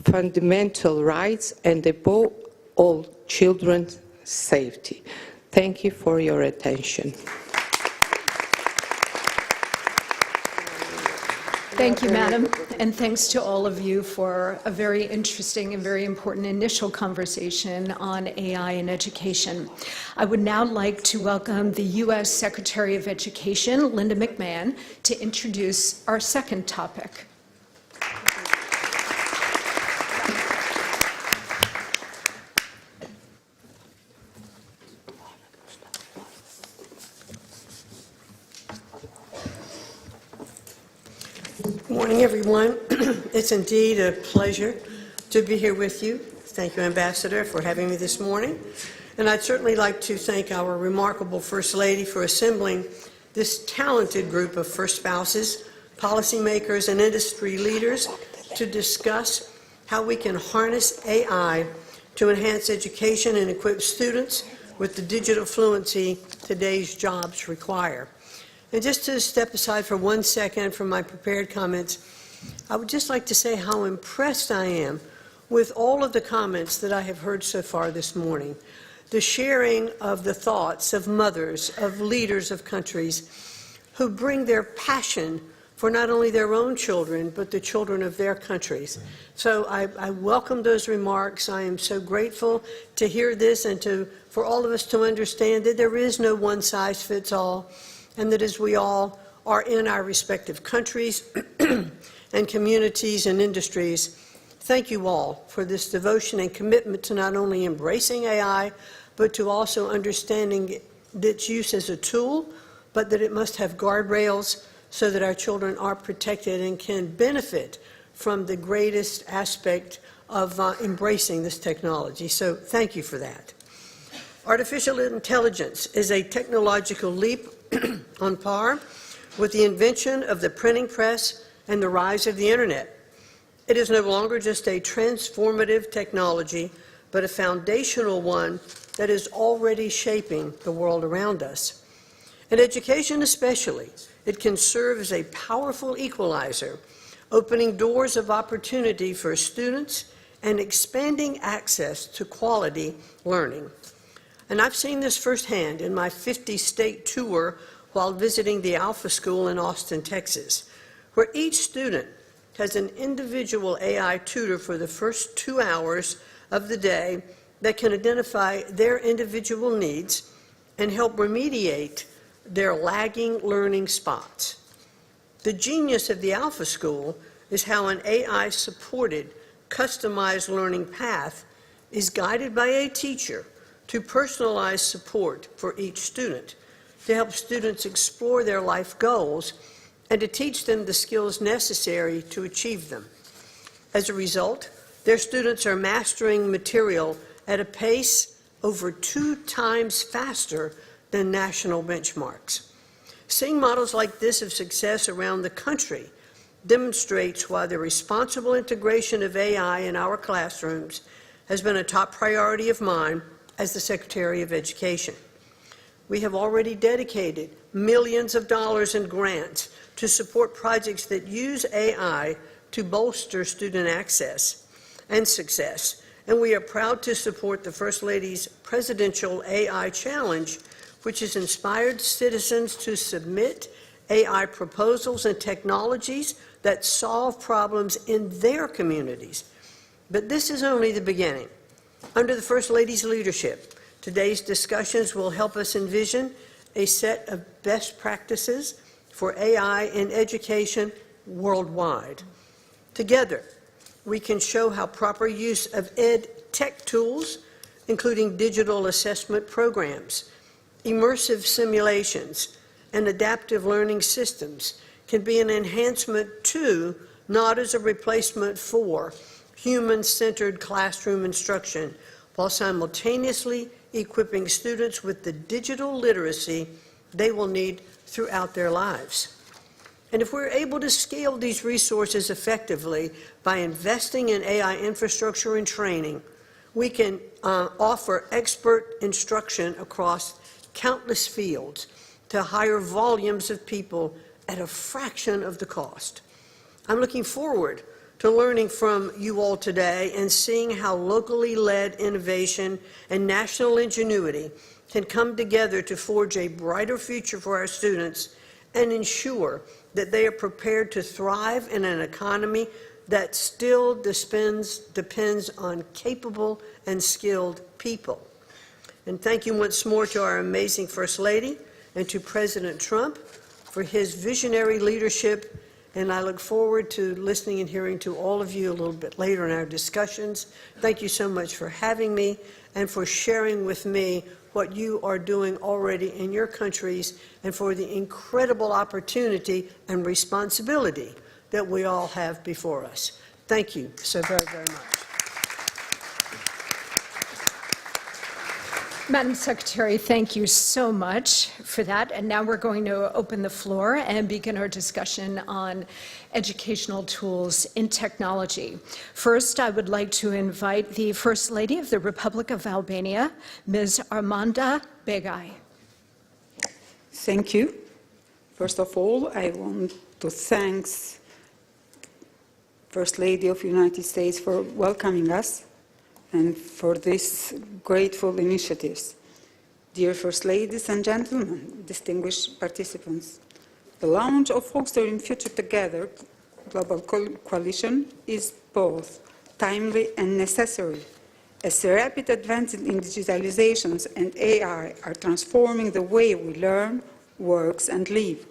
fundamental rights, and above all, children's safety. Thank you for your attention. Thank you, Madam, and thanks to all of you for a very interesting and very important initial conversation on AI in education. I would now like to welcome the U.S. Secretary of Education, Linda McMahon, to introduce our second topic. Good morning, everyone. It's indeed a pleasure to be here with you. Thank you, Ambassador, for having me this morning. And I'd certainly like to thank our remarkable First Lady for assembling this talented group of first spouses, policymakers, and industry leaders to discuss how we can harness AI to enhance education and equip students with the digital fluency today's jobs require. And just to step aside for 1 second from my prepared comments, I would just like to say how impressed I am with all of the comments that I have heard so far this morning. The sharing of the thoughts of mothers, of leaders of countries who bring their passion for not only their own children, but the children of their countries. So I welcome those remarks. I am so grateful to hear this and for all of us to understand that there is no one-size-fits-all, and that as we all are in our respective countries and communities and industries, thank you all for this devotion and commitment to not only embracing AI, but to also understanding its use as a tool, but that it must have guardrails so that our children are protected and can benefit from the greatest aspect of embracing this technology. So thank you for that. Artificial intelligence is a technological leap on par with the invention of the printing press and the rise of the internet. It is no longer just a transformative technology, but a foundational one that is already shaping the world around us. In education especially, it can serve as a powerful equalizer, opening doors of opportunity for students and expanding access to quality learning. And I've seen this firsthand in my 50-state tour while visiting the Alpha School in Austin, Texas, where each student has an individual AI tutor for the first 2 hours of the day that can identify their individual needs and help remediate their lagging learning spots. The genius of the Alpha School is how an AI-supported, customized learning path is guided by a teacher to personalize support for each student, to help students explore their life goals and to teach them the skills necessary to achieve them. As a result, their students are mastering material at a pace over 2 times faster than national benchmarks. Seeing models like this of success around the country demonstrates why the responsible integration of AI in our classrooms has been a top priority of mine as the Secretary of Education. We have already dedicated millions of dollars in grants to support projects that use AI to bolster student access and success, and we are proud to support the First Lady's Presidential AI Challenge, which has inspired citizens to submit AI proposals and technologies that solve problems in their communities. But this is only the beginning. Under the First Lady's leadership, today's discussions will help us envision a set of best practices for AI in education worldwide. Together, we can show how proper use of ed tech tools, including digital assessment programs, immersive simulations, and adaptive learning systems, can be an enhancement to, not as a replacement for, human-centered classroom instruction, while simultaneously equipping students with the digital literacy they will need throughout their lives. And if we're able to scale these resources effectively by investing in AI infrastructure and training, we can offer expert instruction across countless fields to higher volumes of people at a fraction of the cost. I'm looking forward to learning from you all today and seeing how locally led innovation and national ingenuity can come together to forge a brighter future for our students and ensure that they are prepared to thrive in an economy that still depends on capable and skilled people. And thank you once more to our amazing First Lady and to President Trump for his visionary leadership. And I look forward to listening and hearing to all of you a little bit later in our discussions. Thank you so much for having me and for sharing with me what you are doing already in your countries and for the incredible opportunity and responsibility that we all have before us. Thank you so very, very much. Madam Secretary, thank you so much for that. And now we're going to open the floor and begin our discussion on educational tools in technology. First, I would like to invite the First Lady of the Republic of Albania, Ms. Armanda Begay. Thank you. First of all, I want to thank First Lady of the United States for welcoming us and for these grateful initiatives. Dear First Ladies and gentlemen, distinguished participants, the launch of Fostering Future Together Global Coalition is both timely and necessary, as the rapid advances in digitalizations and AI are transforming the way we learn, work, and live.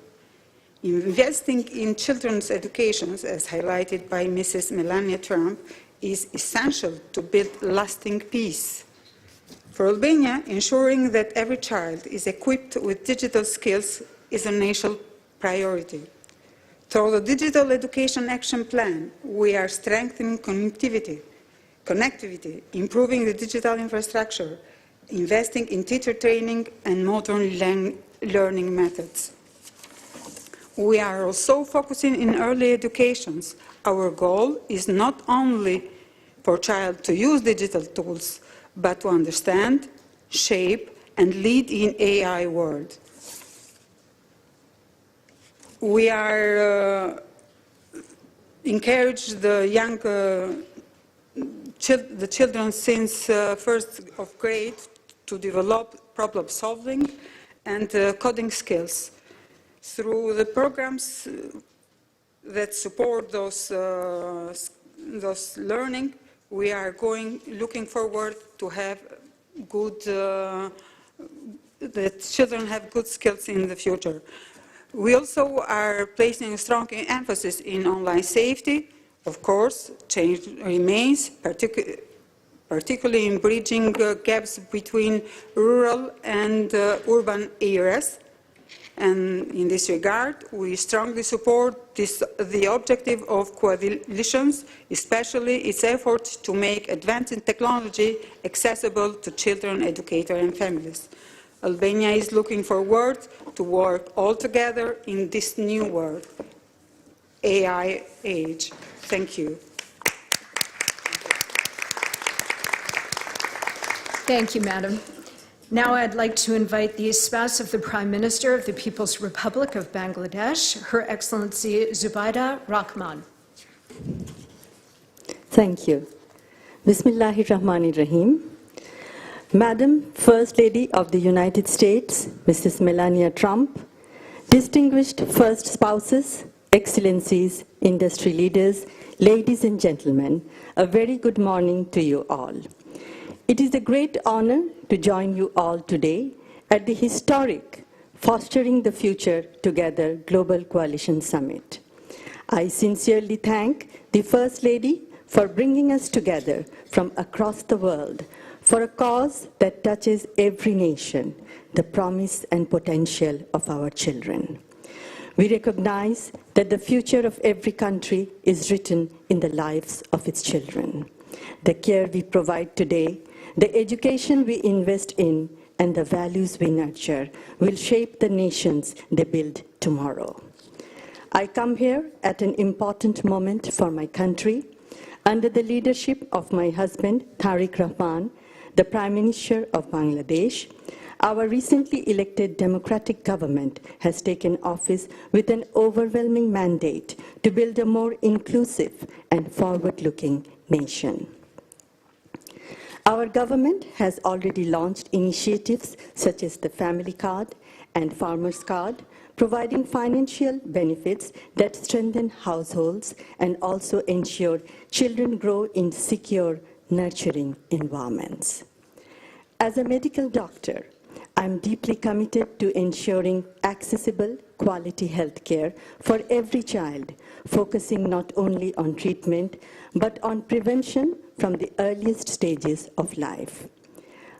Investing in children's education, as highlighted by Mrs. Melania Trump, is essential to build lasting peace. For Albania, ensuring that every child is equipped with digital skills is a national priority. Through the Digital Education Action Plan, we are strengthening connectivity, improving the digital infrastructure, investing in teacher training and modern learning methods. We are also focusing in early education. Our goal is not only for child to use digital tools, but to understand, shape, and lead in AI world. We are encourage the young the children since first of grade to develop problem solving and coding skills through the programs that support those learning. we are looking forward to have that children have good skills in the future. We also are placing a strong emphasis in online safety. Of course, change remains, particularly in bridging gaps between rural and urban areas. And in this regard, we strongly support the objective of coalitions, especially its effort to make advanced technology accessible to children, educators, and families. Albania is looking forward to work all together in this new world, AI age. Thank you. Thank you, Madam. Now I'd like to invite the spouse of the Prime Minister of the People's Republic of Bangladesh, Her Excellency Zubaida Rahman. Thank you. Bismillahirrahmanirrahim. Madam First Lady of the United States, Mrs. Melania Trump, distinguished first spouses, excellencies, industry leaders, ladies and gentlemen, a very good morning to you all. It is a great honor to join you all today at the historic Fostering the Future Together Global Coalition Summit. I sincerely thank the First Lady for bringing us together from across the world for a cause that touches every nation, the promise and potential of our children. We recognize that the future of every country is written in the lives of its children. The care we provide today, the education we invest in, and the values we nurture will shape the nations they build tomorrow. I come here at an important moment for my country. Under the leadership of my husband, Tariq Rahman, the Prime Minister of Bangladesh, our recently elected democratic government has taken office with an overwhelming mandate to build a more inclusive and forward-looking nation. Our government has already launched initiatives such as the Family Card and Farmers Card, providing financial benefits that strengthen households and also ensure children grow in secure, nurturing environments. As a medical doctor, I'm deeply committed to ensuring accessible, quality health care for every child, focusing not only on treatment, but on prevention from the earliest stages of life.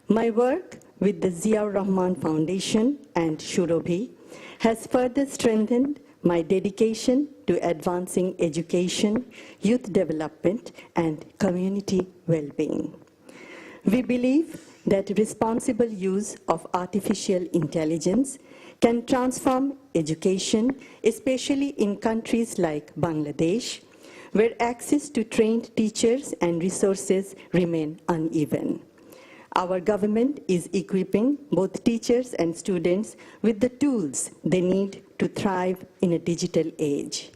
My work with the Ziaur Rahman Foundation and Shurobhi has further strengthened my dedication to advancing education, youth development, and community well-being. We believe that responsible use of artificial intelligence can transform education, especially in countries like Bangladesh, where access to trained teachers and resources remain uneven. Our government is equipping both teachers and students with the tools they need to thrive in a digital age.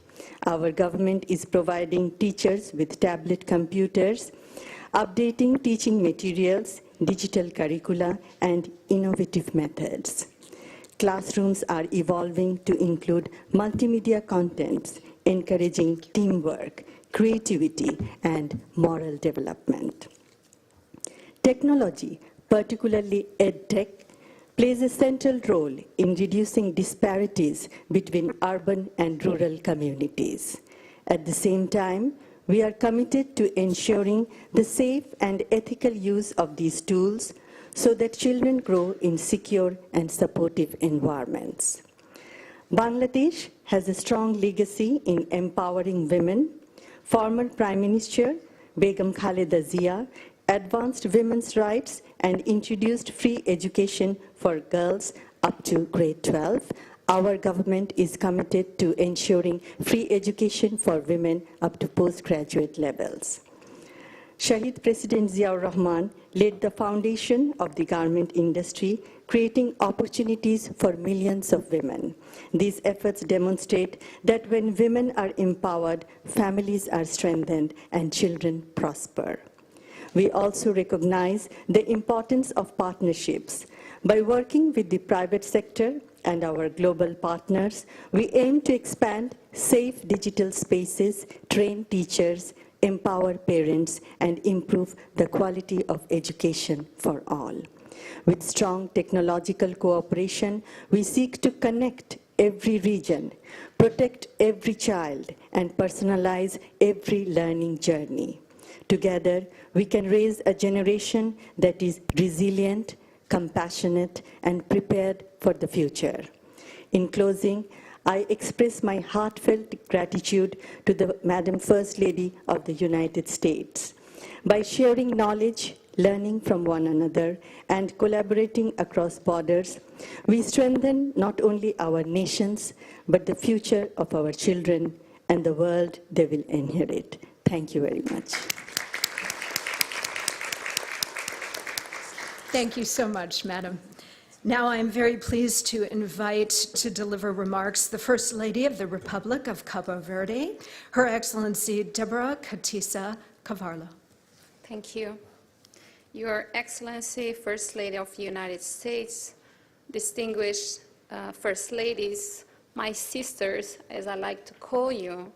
Our government is providing teachers with tablet computers, updating teaching materials, digital curricula, and innovative methods. Classrooms are evolving to include multimedia contents, encouraging teamwork, creativity, and moral development. Technology, particularly EdTech, plays a central role in reducing disparities between urban and rural communities. At the same time, we are committed to ensuring the safe and ethical use of these tools so that children grow in secure and supportive environments. Bangladesh has a strong legacy in empowering women. Former Prime Minister Begum Khaleda Zia advanced women's rights and introduced free education for girls up to grade 12. Our government is committed to ensuring free education for women up to postgraduate levels. Shahid President Ziaur Rahman laid the foundation of the garment industry, creating opportunities for millions of women. These efforts demonstrate that when women are empowered, families are strengthened and children prosper. We also recognize the importance of partnerships. By working with the private sector and our global partners, we aim to expand safe digital spaces, train teachers, empower parents, and improve the quality of education for all. With strong technological cooperation, we seek to connect every region, protect every child, and personalize every learning journey. Together, we can raise a generation that is resilient, compassionate, and prepared for the future. In closing, I express my heartfelt gratitude to the Madam First Lady of the United States. By sharing knowledge, learning from one another, and collaborating across borders, we strengthen not only our nations, but the future of our children and the world they will inherit. Thank you very much. Thank you so much, Madam. Now I am very pleased to invite to deliver remarks the First Lady of the Republic of Cabo Verde, Her Excellency Deborah Katisa Cavarlo. Thank you. Your Excellency, First Lady of the United States, distinguished First Ladies, my sisters, as I like to call you,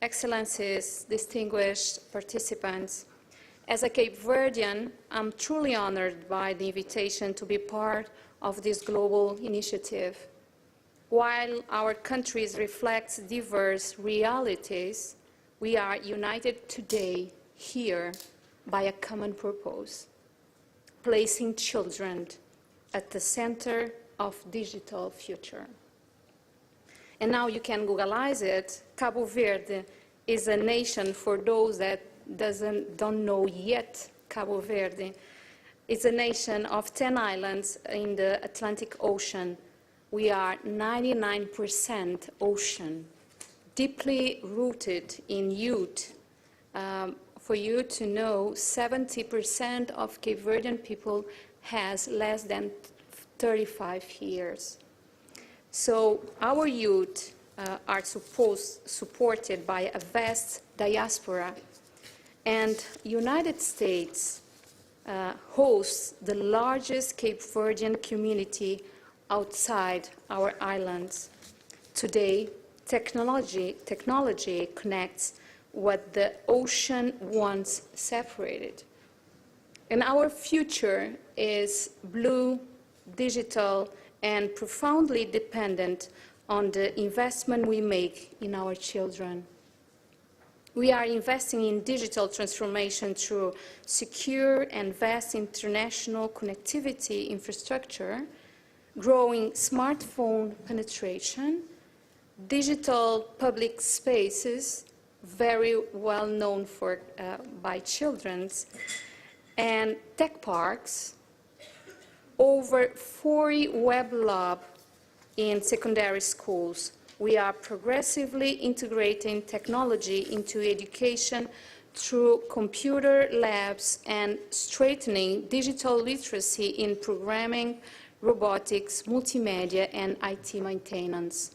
Excellencies, distinguished participants. As a Cape Verdean, I'm truly honored by the invitation to be part of this global initiative. While our countries reflect diverse realities, we are united today, here, by a common purpose, placing children at the center of digital future. And now you can Googleize it. Cabo Verde is a nation, for those that don't know yet Cabo Verde. It's a nation of 10 islands in the Atlantic Ocean. We are 99% ocean, deeply rooted in youth. For you to know, 70% of Cape Verdean people has less than 35 years. So our youth are supported by a vast diaspora, and United States hosts the largest Cape Verdean community outside our islands. Today, technology connects what the ocean once separated. And our future is blue, digital, and profoundly dependent on the investment we make in our children. We are investing in digital transformation through secure and vast international connectivity infrastructure, growing smartphone penetration, digital public spaces, very well known by children, and tech parks, over 40 web labs in secondary schools. We are progressively integrating technology into education through computer labs and strengthening digital literacy in programming, robotics, multimedia, and IT maintenance.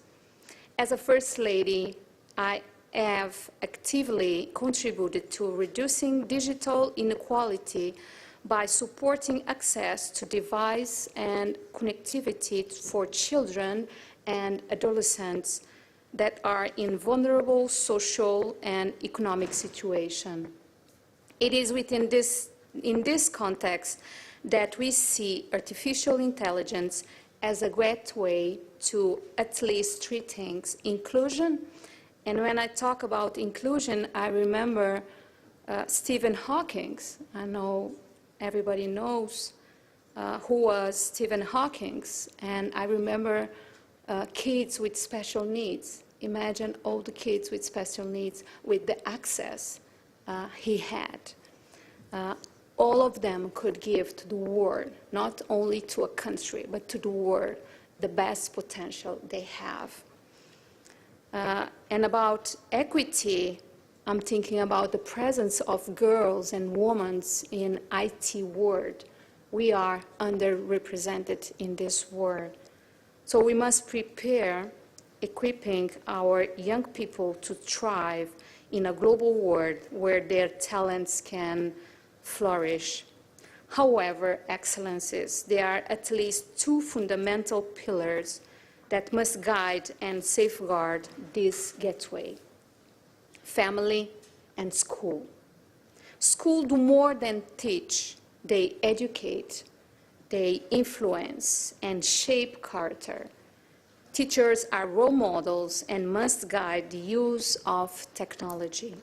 As a First Lady, I have actively contributed to reducing digital inequality by supporting access to device and connectivity for children and adolescents that are in vulnerable social and economic situations. It is in this context that we see artificial intelligence as a great way to at least three things: inclusion. And when I talk about inclusion, I remember Stephen Hawking. I know everybody knows who was Stephen Hawking. And I remember kids with special needs. Imagine all the kids with special needs with the access he had. All of them could give to the world, not only to a country, but to the world, the best potential they have. And about equity, I'm thinking about the presence of girls and women in IT world. We are underrepresented in this world. So we must prepare equipping our young people to thrive in a global world where their talents can flourish. However, Excellencies, there are at least two fundamental pillars that must guide and safeguard this gateway: family and school. School do more than teach. They educate, they influence and shape character. Teachers are role models and must guide the use of technology.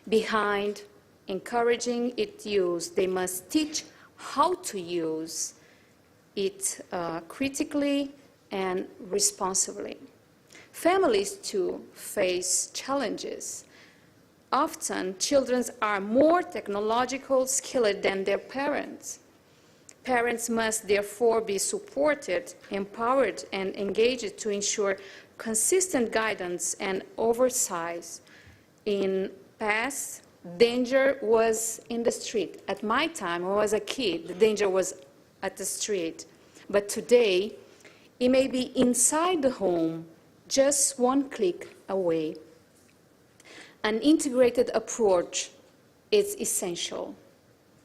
Behind encouraging its use, they must teach how to use it critically and responsibly. Families, too, face challenges. Often, children are more technological skilled than their parents. Parents must therefore be supported, empowered, and engaged to ensure consistent guidance and oversight. In past, danger was in the street. At my time, when I was a kid, the danger was at the street. But today, it may be inside the home, just one click away. An integrated approach is essential.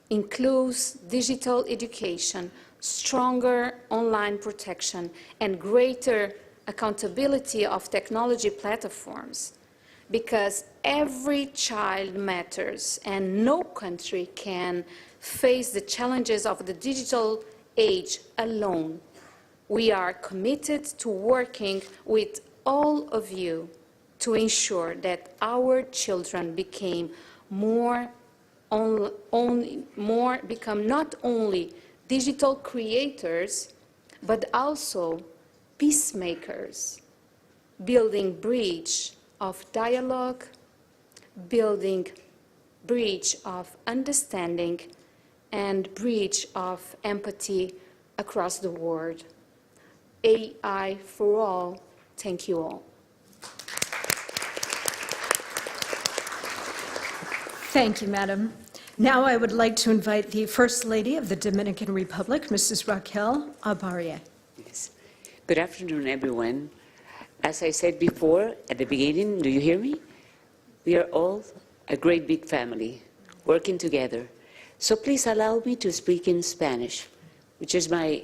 Includes digital education, stronger online protection, and greater accountability of technology platforms. Because every child matters, and no country can face the challenges of the digital age alone. We are committed to working with all of you to ensure that our children become not only digital creators, but also peacemakers, building bridge of dialogue, building bridge of understanding, and bridge of empathy across the world. AI for all. Thank you all. Thank you, Madam. Now I would like to invite the First Lady of the Dominican Republic, Mrs. Raquel Abarria. Yes. Good afternoon, everyone. As I said before, at the beginning, do you hear me? We are all a great big family, working together. So please allow me to speak in Spanish, which is my,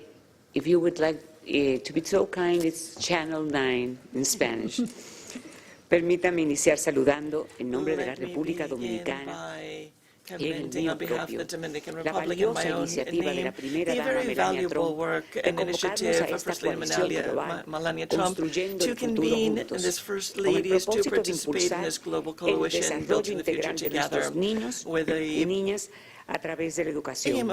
if you would like to be so kind, it's Channel 9 in Spanish. Permítame iniciar saludando en nombre de la República Dominicana y en el mío propio la valiosa iniciativa de la primera dama Melania Trump de convocarnos a esta coalición global construyendo el futuro juntos con el propósito de impulsar el desarrollo integral de nuestros niños y niñas a través de la educación.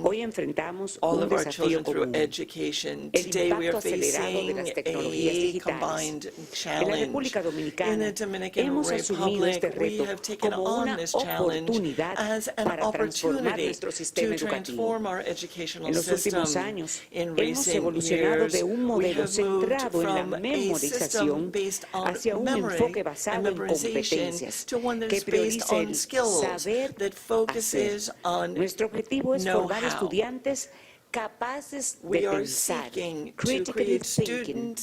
Hoy enfrentamos un desafío común, el impacto acelerado de las tecnologías digitales. En la República Dominicana hemos asumido este reto como una oportunidad para transformar nuestro sistema educativo. En los últimos años hemos evolucionado de un modelo centrado en la memorización hacia un enfoque basado en competencias que prioriza el saber hacer. Nuestro objetivo es formar estudiantes capaces de pensar, critically thinking,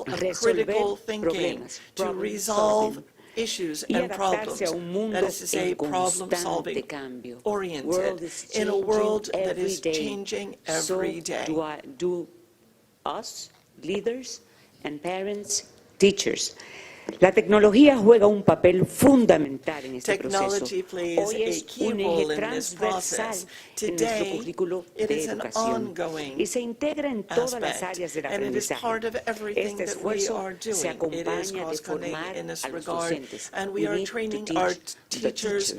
resolver problemas, y adaptarse a un mundo en constante cambio. World is changing every day. So do us, leaders and parents, teachers. La tecnología juega un papel fundamental en este proceso. Hoy es un eje transversal en nuestro currículo de educación y se integra en todas las áreas del aprendizaje. Este esfuerzo se acompaña de formar a los docentes. We need to teach the teachers.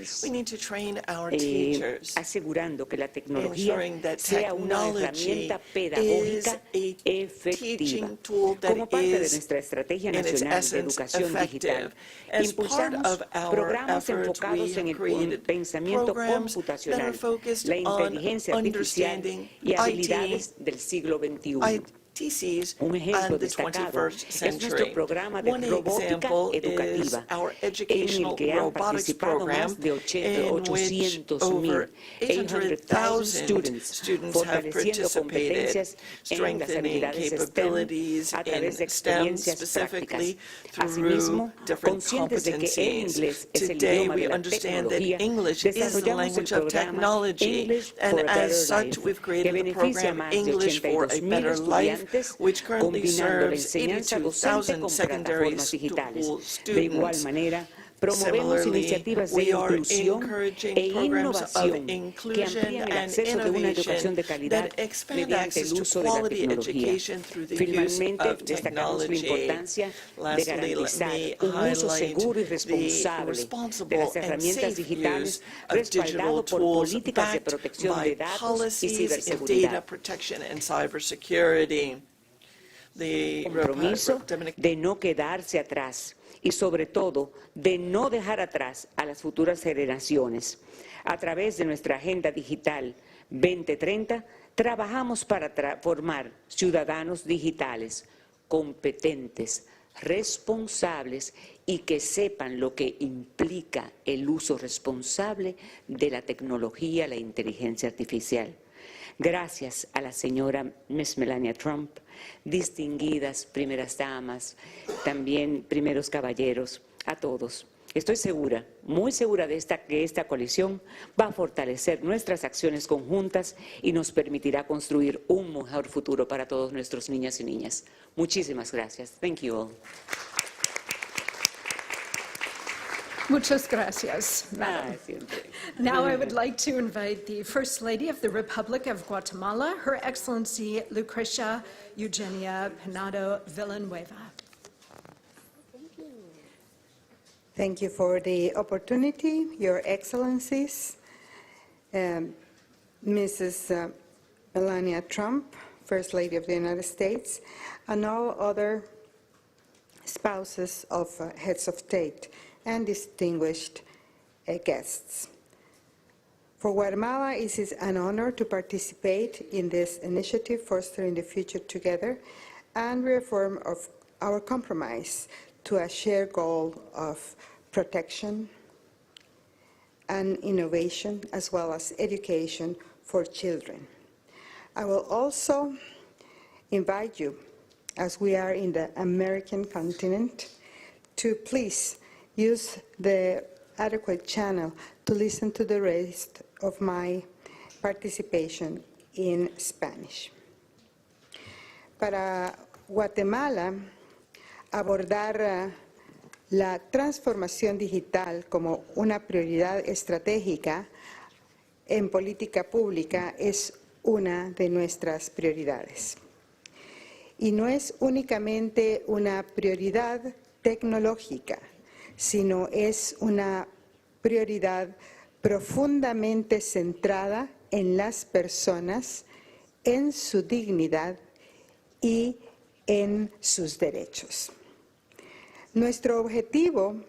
Asegurando que la tecnología sea una herramienta pedagógica efectiva como parte de nuestra Estrategia Nacional de Educación Digital. Impulsamos programas enfocados en el pensamiento computacional, la inteligencia artificial y habilidades del siglo XXI. Un ejemplo destacado es nuestro programa de robótica educativa, en el que han participado más de 800,000 students, fortaleciendo competencias en las habilidades STEM a través de experiencias prácticas. Asimismo, conscientes de que el inglés es el idioma de la tecnología, desarrollamos el programa English for a Better Life, que beneficia a más de 82,000 estudiantes, combinando la enseñanza docente con plataformas digitales. De igual manera, Promovemos Similarly, iniciativas de we are inclusión encouraging e programs of innovación que inclusion amplían el and acceso de una educación innovation de calidad that expand mediante el access to uso de la quality tecnología. education through the use Finalmente, of destacamos la technology. importancia de Lastly, let garantizar me un uso highlight seguro y the responsable de responsible las and herramientas safe digitales, use of digital respaldado por tools políticas de backed protección by de datos y policies in data ciberseguridad. protection and cybersecurity. The Compromiso de no quedarse atrás y sobre todo de no dejar atrás a las futuras generaciones. A través de nuestra Agenda Digital 2030, trabajamos para formar ciudadanos digitales competentes, responsables y que sepan lo que implica el uso responsable de la tecnología, la inteligencia artificial. Gracias a la señora Miss Melania Trump, distinguidas primeras damas, también primeros caballeros, a todos. Estoy segura, muy segura de que esta coalición va a fortalecer nuestras acciones conjuntas y nos permitirá construir un mejor futuro para todos nuestros niños y niñas. Muchísimas gracias. Thank you all. Muchas gracias, Madam. Now I would like to invite the First Lady of the Republic of Guatemala, Her Excellency Lucrecia Eugenia Penado Villanueva. Thank you for the opportunity, Your Excellencies, Mrs. Melania Trump, First Lady of the United States, and all other spouses of heads of state and distinguished guests. For Guatemala, it is an honor to participate in this initiative, Fostering the Future Together, and reaffirm of our compromise to a shared goal of protection and innovation, as well as education for children. I will also invite you, as we are in the American continent, to please use the adequate channel to listen to the rest of my participation in Spanish. Para Guatemala, abordar la transformación digital como una prioridad estratégica en política pública es una de nuestras prioridades. Y no es únicamente una prioridad tecnológica, sino es una prioridad profundamente centrada en las personas, en su dignidad y en sus derechos. Nuestro objetivo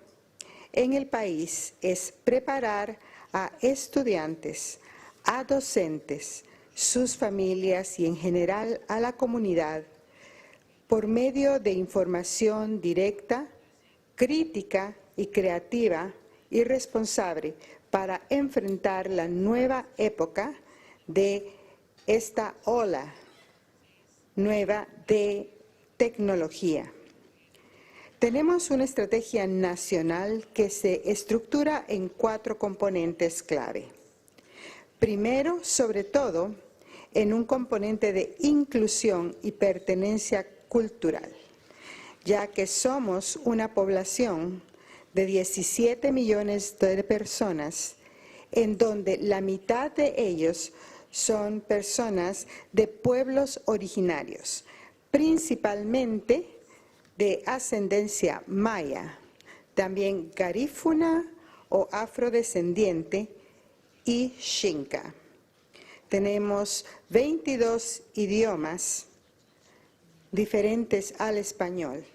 en el país es preparar a estudiantes, a docentes, sus familias y en general a la comunidad por medio de información directa, crítica y creativa y responsable para enfrentar la nueva época de esta ola nueva de tecnología. Tenemos una estrategia nacional que se estructura en 4 componentes clave. Primero, sobre todo, en un componente de inclusión y pertenencia cultural, ya que somos una población de 17 millones de personas, en donde la mitad de ellos son personas de pueblos originarios, principalmente de ascendencia maya, también garífuna o afrodescendiente y xinca. Tenemos 22 idiomas diferentes al español,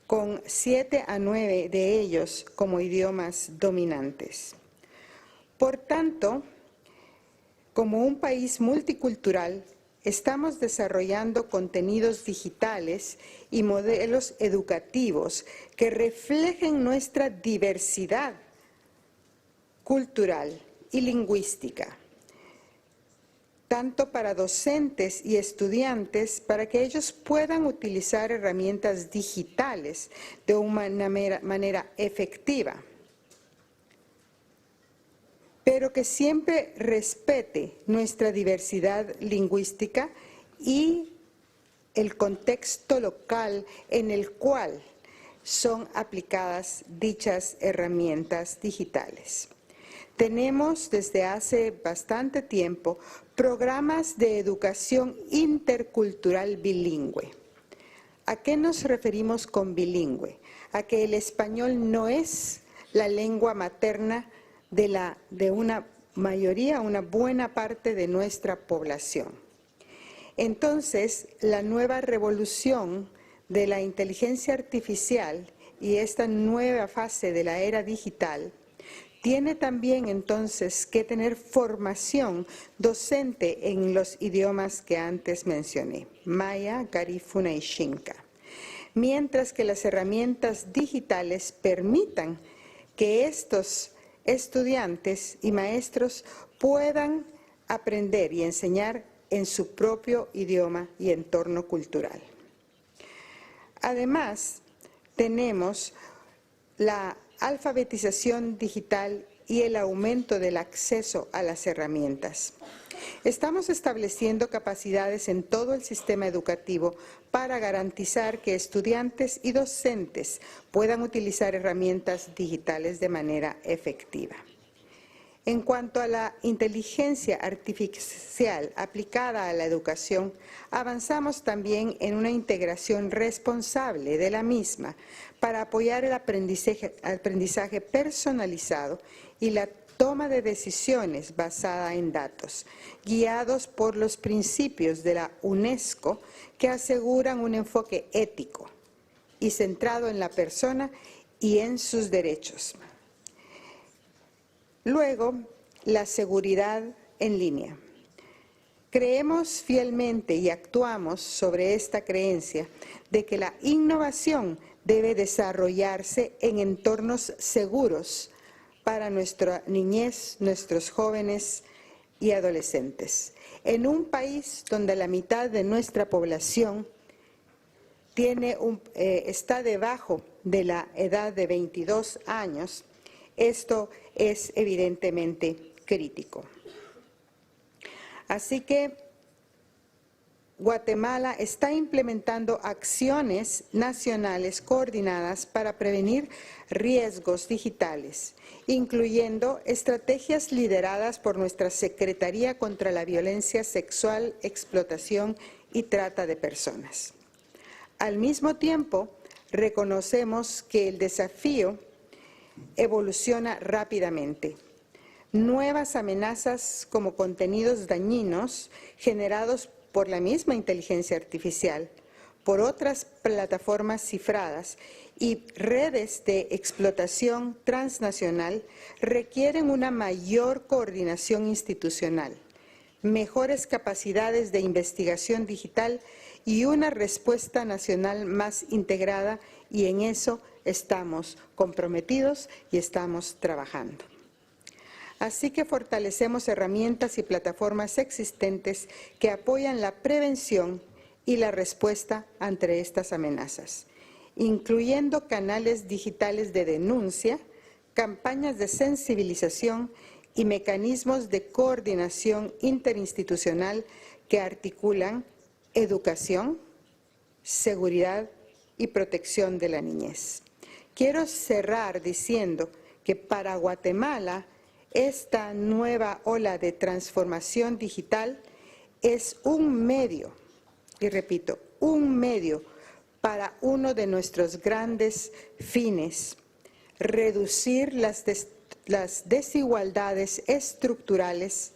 con 7 a 9 de ellos como idiomas dominantes. Por tanto, como un país multicultural, estamos desarrollando contenidos digitales y modelos educativos que reflejen nuestra diversidad cultural y lingüística, tanto para docentes y estudiantes, para que ellos puedan utilizar herramientas digitales de una manera efectiva, pero que siempre respete nuestra diversidad lingüística y el contexto local en el cual son aplicadas dichas herramientas digitales. Tenemos desde hace bastante tiempo programas de educación intercultural bilingüe. ¿A qué nos referimos con bilingüe? A que el español no es la lengua materna de una mayoría, una buena parte de nuestra población. Entonces, la nueva revolución de la inteligencia artificial y esta nueva fase de la era digital tiene también entonces que tener formación docente en los idiomas que antes mencioné, maya, garifuna y xinca, mientras que las herramientas digitales permitan que estos estudiantes y maestros puedan aprender y enseñar en su propio idioma y entorno cultural. Además, tenemos la alfabetización digital y el aumento del acceso a las herramientas. Estamos estableciendo capacidades en todo el sistema educativo para garantizar que estudiantes y docentes puedan utilizar herramientas digitales de manera efectiva. En cuanto a la inteligencia artificial aplicada a la educación, avanzamos también en una integración responsable de la misma para apoyar el aprendizaje personalizado y la toma de decisiones basada en datos, guiados por los principios de la UNESCO que aseguran un enfoque ético y centrado en la persona y en sus derechos. Luego, la seguridad en línea. Creemos fielmente y actuamos sobre esta creencia de que la innovación debe desarrollarse en entornos seguros para nuestra niñez, nuestros jóvenes y adolescentes. En un país donde la mitad de nuestra población está debajo de la edad de 22 años, esto es evidentemente crítico. Así que Guatemala está implementando acciones nacionales coordinadas para prevenir riesgos digitales, incluyendo estrategias lideradas por nuestra Secretaría contra la Violencia Sexual, Explotación y Trata de Personas. Al mismo tiempo, reconocemos que el desafío evoluciona rápidamente. Nuevas amenazas como contenidos dañinos generados por la misma inteligencia artificial, por otras plataformas cifradas y redes de explotación transnacional requieren una mayor coordinación institucional, mejores capacidades de investigación digital y una respuesta nacional más integrada, y en eso estamos comprometidos y estamos trabajando. Así que fortalecemos herramientas y plataformas existentes que apoyan la prevención y la respuesta ante estas amenazas, incluyendo canales digitales de denuncia, campañas de sensibilización y mecanismos de coordinación interinstitucional que articulan educación, seguridad y protección de la niñez. Quiero cerrar diciendo que para Guatemala esta nueva ola de transformación digital es un medio, y repito, un medio para uno de nuestros grandes fines, reducir las desigualdades estructurales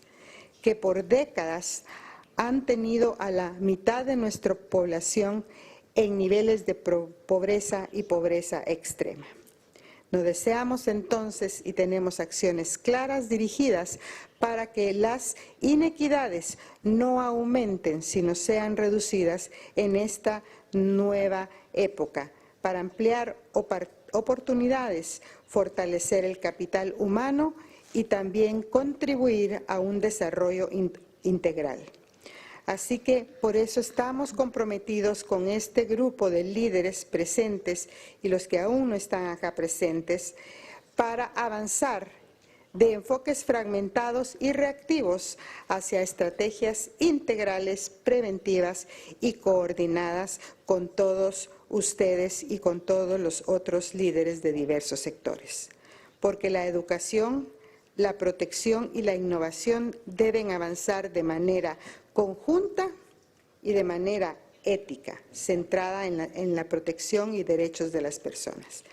que por décadas han tenido a la mitad de nuestra población en niveles de pobreza y pobreza extrema. Nos deseamos entonces y tenemos acciones claras dirigidas para que las inequidades no aumenten, sino sean reducidas en esta nueva época, para ampliar oportunidades, fortalecer el capital humano y también contribuir a un desarrollo integral. Así que por eso estamos comprometidos con este grupo de líderes presentes y los que aún no están acá presentes para avanzar de enfoques fragmentados y reactivos hacia estrategias integrales, preventivas y coordinadas con todos ustedes y con todos los otros líderes de diversos sectores. Porque la educación, la protección y la innovación deben avanzar de manera conjunta y de manera ética, centrada en la protección y derechos de las personas.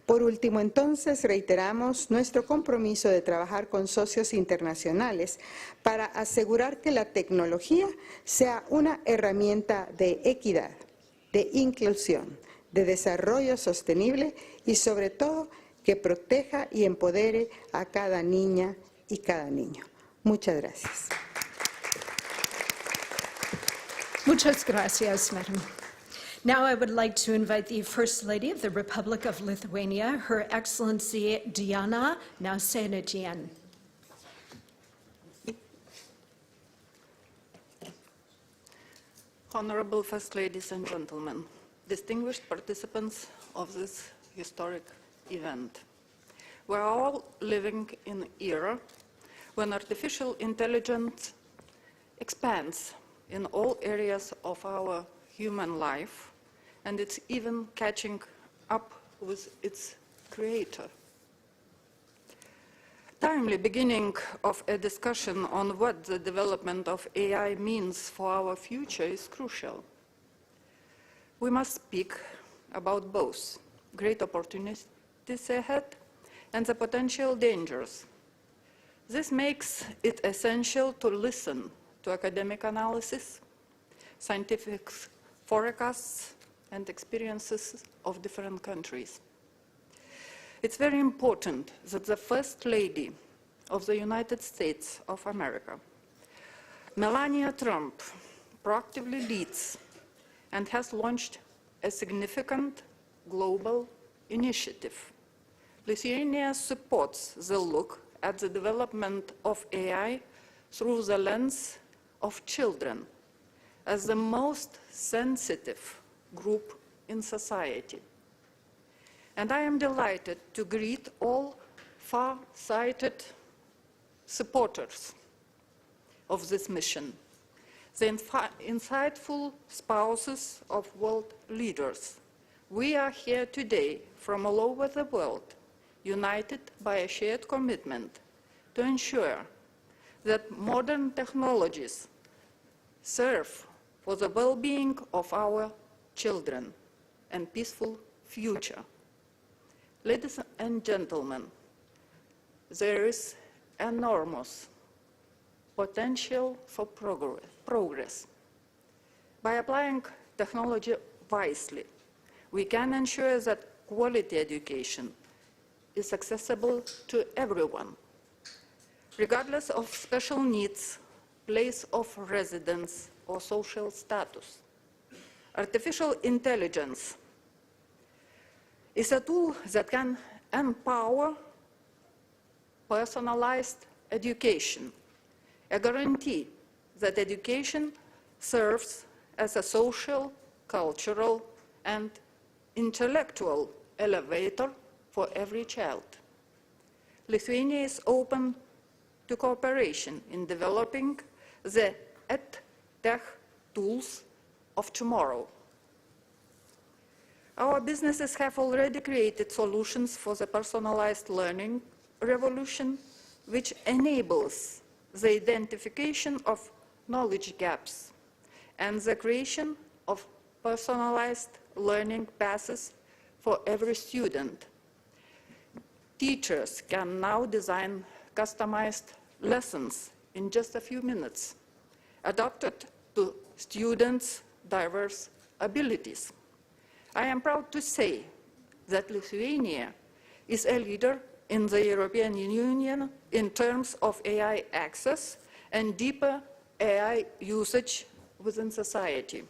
Por último, entonces, reiteramos nuestro compromiso de trabajar con socios internacionales para asegurar que la tecnología sea una herramienta de equidad, de inclusión, de desarrollo sostenible y, sobre todo, que proteja y empodere a cada niña y cada niño. Muchas gracias. Muchas gracias, Madam. Now I would like to invite the First Lady of the Republic of Lithuania, Her Excellency Diana Nausėdienė. Honorable First Ladies and Gentlemen, distinguished participants of this historic event. We're all living in an era when artificial intelligence expands in all areas of our human life, and it's even catching up with its creator. Timely beginning of a discussion on what the development of AI means for our future is crucial. We must speak about both great opportunities ahead and the potential dangers. This makes it essential to listen to academic analysis, scientific forecasts, and experiences of different countries. It's very important that the First Lady of the United States of America, Melania Trump, proactively leads and has launched a significant global initiative. Lithuania supports the look at the development of AI through the lens of children as the most sensitive group in society. And I am delighted to greet all far-sighted supporters of this mission, the insightful spouses of world leaders. We are here today from all over the world, united by a shared commitment to ensure that modern technologies serve for the well-being of our children and peaceful future. Ladies and gentlemen, there is enormous potential for progress. By applying technology wisely, we can ensure that quality education is accessible to everyone, regardless of special needs, place of residence, or social status. Artificial intelligence is a tool that can empower personalized education, a guarantee that education serves as a social, cultural, and intellectual elevator for every child. Lithuania is open to cooperation in developing the EdTech tools of tomorrow. Our businesses have already created solutions for the personalized learning revolution, which enables the identification of knowledge gaps and the creation of personalized learning paths for every student. Teachers can now design customized lessons in just a few minutes, adapted to students' diverse abilities. I am proud to say that Lithuania is a leader in the European Union in terms of AI access and deeper AI usage within society.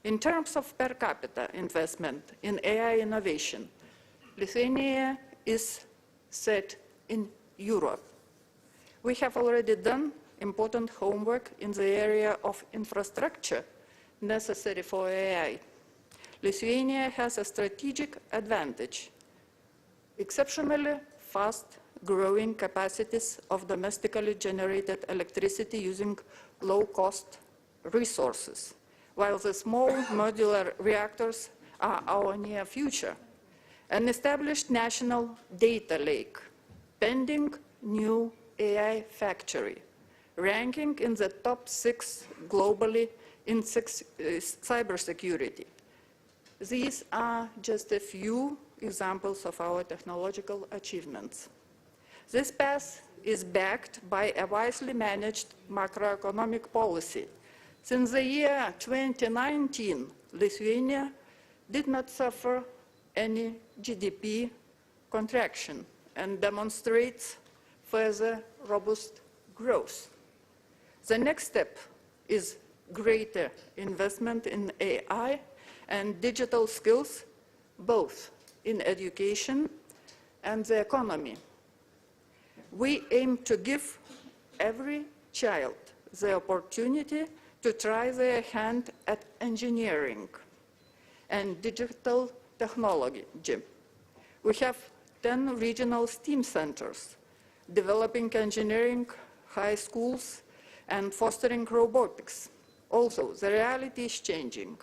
In terms of per capita investment in AI innovation, Lithuania is set in Europe. We have already done important homework in the area of infrastructure necessary for AI. Lithuania has a strategic advantage, exceptionally fast-growing capacities of domestically generated electricity using low-cost resources, while the small modular reactors are our near future. An established national data lake, pending new AI factory, ranking in the top 6 globally in cybersecurity. These are just a few examples of our technological achievements. This path is backed by a wisely managed macroeconomic policy. Since the year 2019, Lithuania did not suffer any GDP contraction and demonstrates further robust growth. The next step is greater investment in AI and digital skills, both in education and the economy. We aim to give every child the opportunity to try their hand at engineering and digital technology. We have 10 regional STEAM centers, developing engineering, high schools, and fostering robotics. Also, the reality is changing.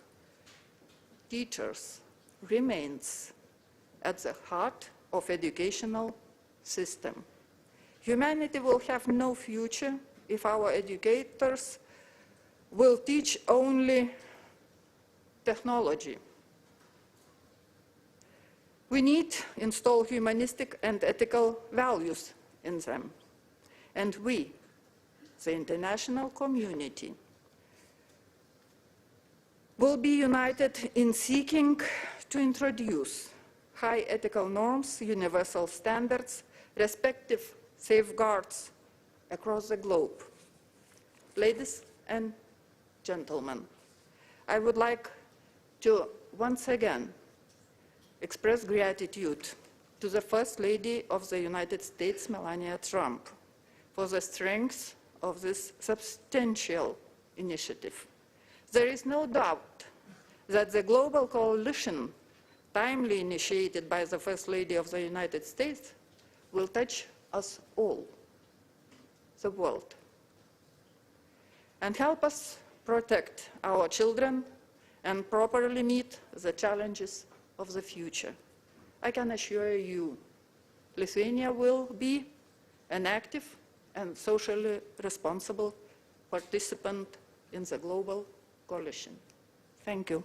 Teachers remains at the heart of educational system. Humanity will have no future if our educators will teach only technology. We need to install humanistic and ethical values in them. And we, the international community, will be united in seeking to introduce high ethical norms, universal standards, respective safeguards across the globe. Ladies and gentlemen, I would like to once again express gratitude to the First Lady of the United States, Melania Trump, for the strength of this substantial initiative. There is no doubt that the global coalition, timely initiated by the First Lady of the United States, will touch us all, the world, and help us protect our children and properly meet the challenges of the future. I can assure you, Lithuania will be an active and socially responsible participant in the global coalition. Thank you.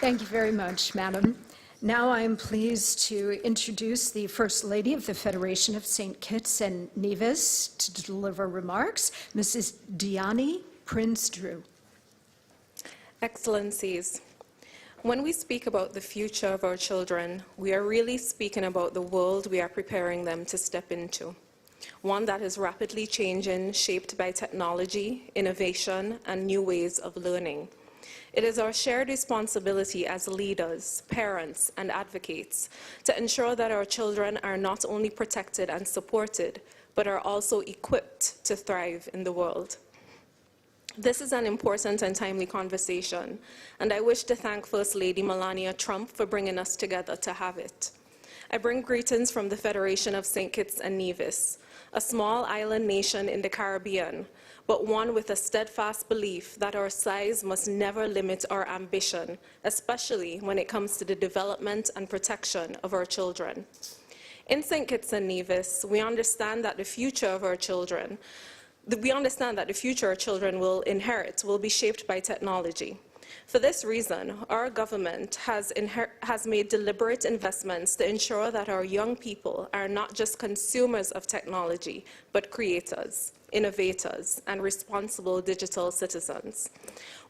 Thank you very much, Madam. Now I am pleased to introduce the First Lady of the Federation of St. Kitts and Nevis to deliver remarks, Mrs. Diani Prince-Drew. Excellencies, when we speak about the future of our children, we are really speaking about the world we are preparing them to step into. One that is rapidly changing, shaped by technology, innovation, and new ways of learning. It is our shared responsibility as leaders, parents, and advocates to ensure that our children are not only protected and supported, but are also equipped to thrive in the world. This is an important and timely conversation, and I wish to thank First Lady Melania Trump for bringing us together to have it. I bring greetings from the Federation of St. Kitts and Nevis, a small island nation in the Caribbean, but one with a steadfast belief that our size must never limit our ambition, especially when it comes to the development and protection of our children. In St. Kitts and Nevis, we understand that the future of our children, will inherit will be shaped by technology. For this reason, our government has made deliberate investments to ensure that our young people are not just consumers of technology, but creators, innovators, and responsible digital citizens.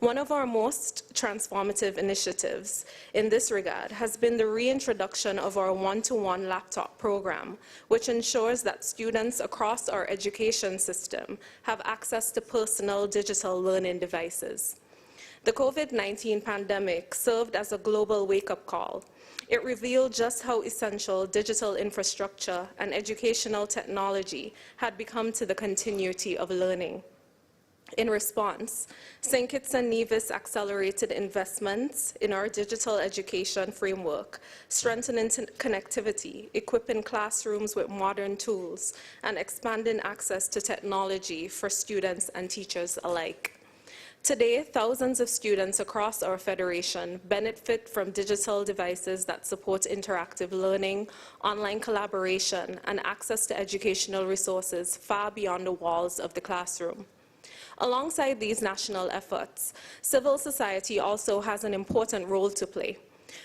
One of our most transformative initiatives in this regard has been the reintroduction of our one-to-one laptop program, which ensures that students across our education system have access to personal digital learning devices. The COVID-19 pandemic served as a global wake-up call. It revealed just how essential digital infrastructure and educational technology had become to the continuity of learning. In response, St. Kitts and Nevis accelerated investments in our digital education framework, strengthening connectivity, equipping classrooms with modern tools, and expanding access to technology for students and teachers alike. Today, thousands of students across our federation benefit from digital devices that support interactive learning, online collaboration, and access to educational resources far beyond the walls of the classroom. Alongside these national efforts, civil society also has an important role to play.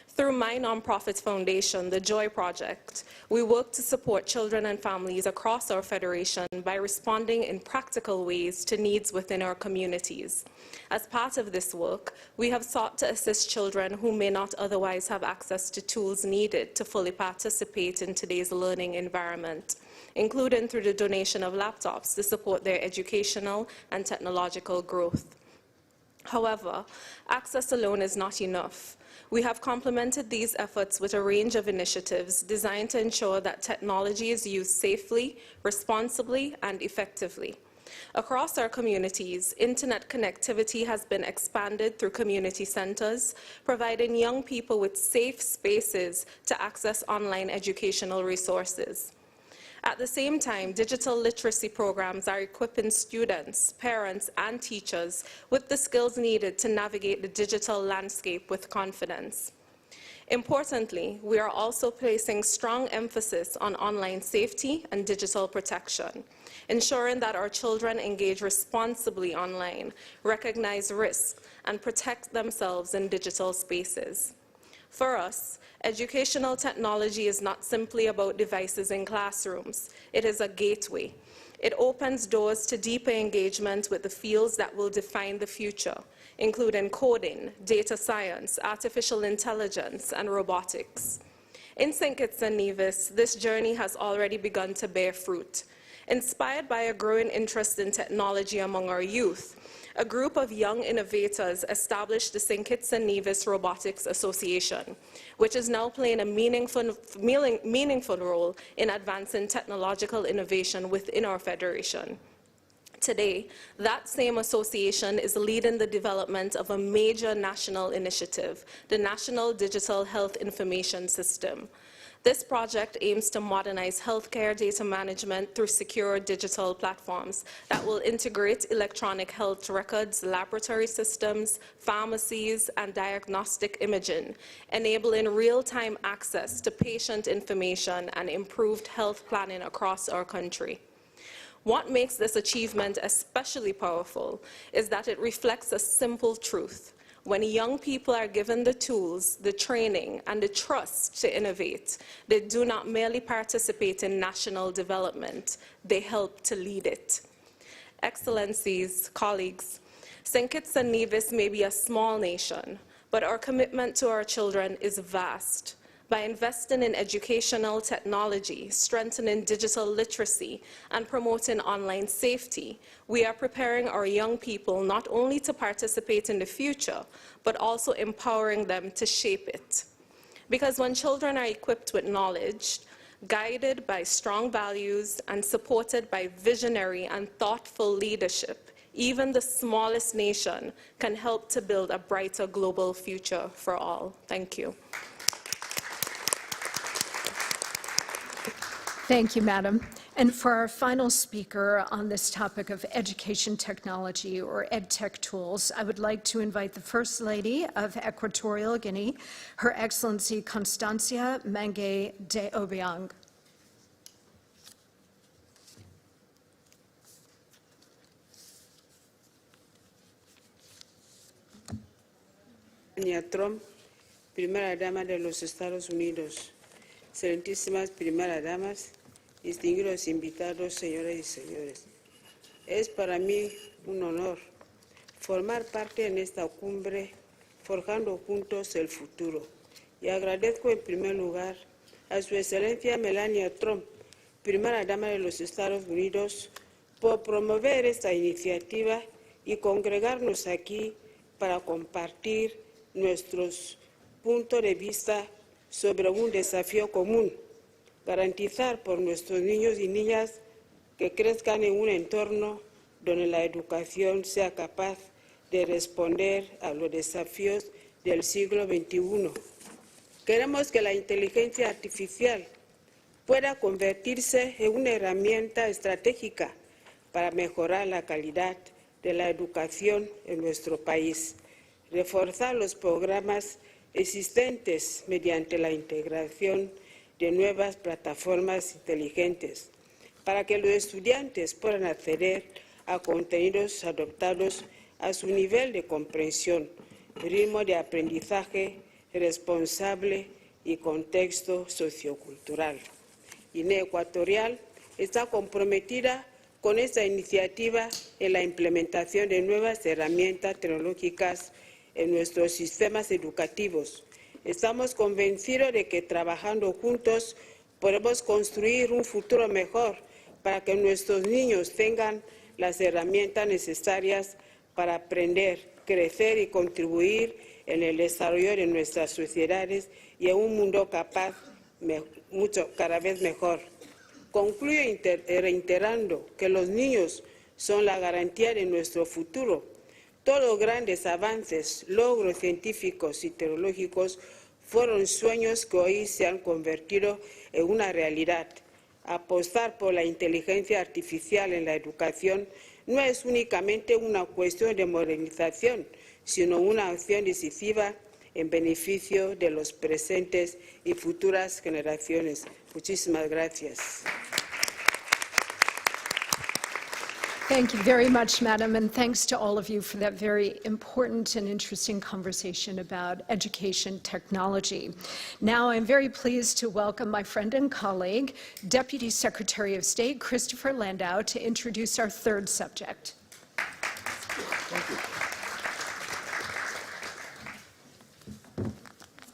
Through my nonprofit foundation, the Joy Project, we work to support children and families across our federation by responding in practical ways to needs within our communities. As part of this work, we have sought to assist children who may not otherwise have access to tools needed to fully participate in today's learning environment, including through the donation of laptops to support their educational and technological growth. However, access alone is not enough. We have complemented these efforts with a range of initiatives designed to ensure that technology is used safely, responsibly, and effectively. Across our communities, internet connectivity has been expanded through community centers, providing young people with safe spaces to access online educational resources. At the same time, digital literacy programs are equipping students, parents, and teachers with the skills needed to navigate the digital landscape with confidence. Importantly, we are also placing strong emphasis on online safety and digital protection, ensuring that our children engage responsibly online, recognize risks, and protect themselves in digital spaces. For us, educational technology is not simply about devices in classrooms. It is a gateway. It opens doors to deeper engagement with the fields that will define the future, including coding, data science, artificial intelligence, and robotics. In St. Kitts and Nevis, this journey has already begun to bear fruit. Inspired by a growing interest in technology among our youth, a group of young innovators established the St. Kitts and Nevis Robotics Association, which is now playing a meaningful role in advancing technological innovation within our federation. Today, that same association is leading the development of a major national initiative, the National Digital Health Information System. This project aims to modernize healthcare data management through secure digital platforms that will integrate electronic health records, laboratory systems, pharmacies, and diagnostic imaging, enabling real-time access to patient information and improved health planning across our country. What makes this achievement especially powerful is that it reflects a simple truth. When young people are given the tools, the training, and the trust to innovate, they do not merely participate in national development, they help to lead it. Excellencies, colleagues, St. Kitts and Nevis may be a small nation, but our commitment to our children is vast. By investing in educational technology, strengthening digital literacy, and promoting online safety, we are preparing our young people not only to participate in the future, but also empowering them to shape it. Because when children are equipped with knowledge, guided by strong values, and supported by visionary and thoughtful leadership, even the smallest nation can help to build a brighter global future for all. Thank you. Thank you, Madam. And for our final speaker on this topic of education technology or EdTech tools, I would like to invite the First Lady of Equatorial Guinea, Her Excellency Constancia Mangue de Obiang. Melania Trump, primera dama de los Estados Unidos. Excelentísimas primeras damas, distinguidos invitados, señoras y señores. Es para mí un honor formar parte en esta cumbre, forjando juntos el futuro. Y agradezco en primer lugar a Su Excelencia Melania Trump, primera dama de los Estados Unidos, por promover esta iniciativa y congregarnos aquí para compartir nuestros puntos de vista sobre un desafío común, garantizar por nuestros niños y niñas que crezcan en un entorno donde la educación sea capaz de responder a los desafíos del siglo XXI. Queremos que la inteligencia artificial pueda convertirse en una herramienta estratégica para mejorar la calidad de la educación en nuestro país, reforzar los programas existentes mediante la integración de nuevas plataformas inteligentes para que los estudiantes puedan acceder a contenidos adaptados a su nivel de comprensión, ritmo de aprendizaje responsable y contexto sociocultural. Guinea Ecuatorial está comprometida con esta iniciativa en la implementación de nuevas herramientas tecnológicas en nuestros sistemas educativos. Estamos convencidos de que trabajando juntos podemos construir un futuro mejor para que nuestros niños tengan las herramientas necesarias para aprender, crecer y contribuir en el desarrollo de nuestras sociedades y en un mundo capaz cada vez mejor. Concluyo reiterando que los niños son la garantía de nuestro futuro. Todos los grandes avances, logros científicos y tecnológicos fueron sueños que hoy se han convertido en una realidad. Apostar por la inteligencia artificial en la educación no es únicamente una cuestión de modernización, sino una acción decisiva en beneficio de los presentes y futuras generaciones. Muchísimas gracias. Thank you very much, Madam, and thanks to all of you for that very important and interesting conversation about education technology. Now I'm very pleased to welcome my friend and colleague, Deputy Secretary of State Christopher Landau, to introduce our third subject. Thank you.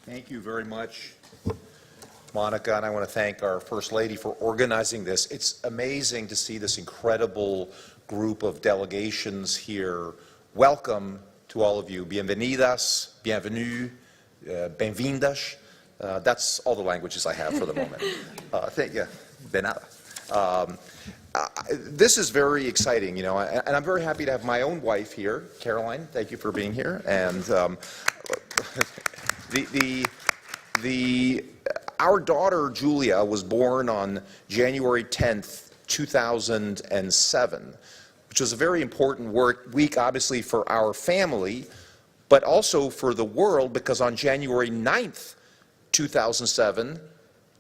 Thank you very much, Monica, and I want to thank our First Lady for organizing this. It's amazing to see this incredible group of delegations here. Welcome to all of you. Bienvenidas, bienvenue, bem-vindas. That's all the languages I have for the moment. Thank you. De nada. This is very exciting, you know, and I'm very happy to have my own wife here, Caroline. Thank you for being here. And our daughter, Julia, was born on January 10th, 2007, which was a very important week, obviously, for our family, but also for the world, because on January 9th, 2007,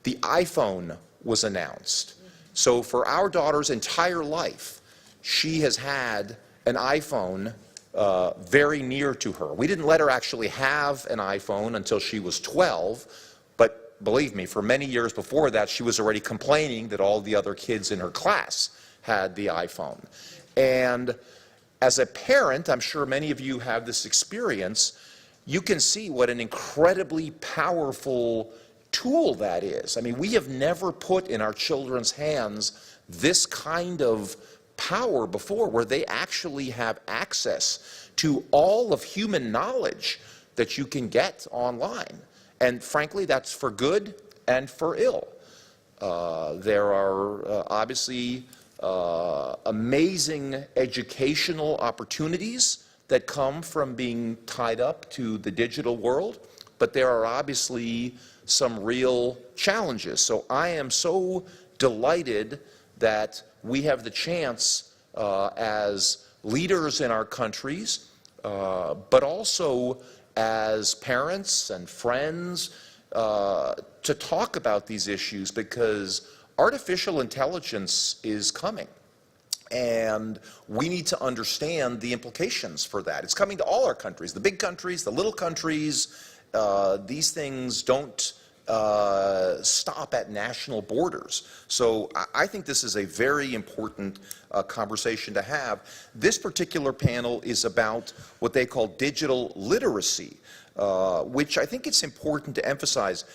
the iPhone was announced. So for our daughter's entire life, she has had an iPhone very near to her. We didn't let her actually have an iPhone until she was 12, but believe me, for many years before that, she was already complaining that all the other kids in her class had the iPhone. And as a parent, I'm sure many of you have this experience, you can see what an incredibly powerful tool that is. I mean, we have never put in our children's hands this kind of power before, where they actually have access to all of human knowledge that you can get online. And frankly, that's for good and for ill. There are obviously amazing educational opportunities that come from being tied up to the digital world, but there are obviously some real challenges. So I am so delighted that we have the chance as leaders in our countries, but also as parents and friends to talk about these issues, because artificial intelligence is coming. And we need to understand the implications for that. It's coming to all our countries, the big countries, the little countries. These things don't stop at national borders. So I think this is a very important conversation to have. This particular panel is about what they call digital literacy, which I think it's important to emphasize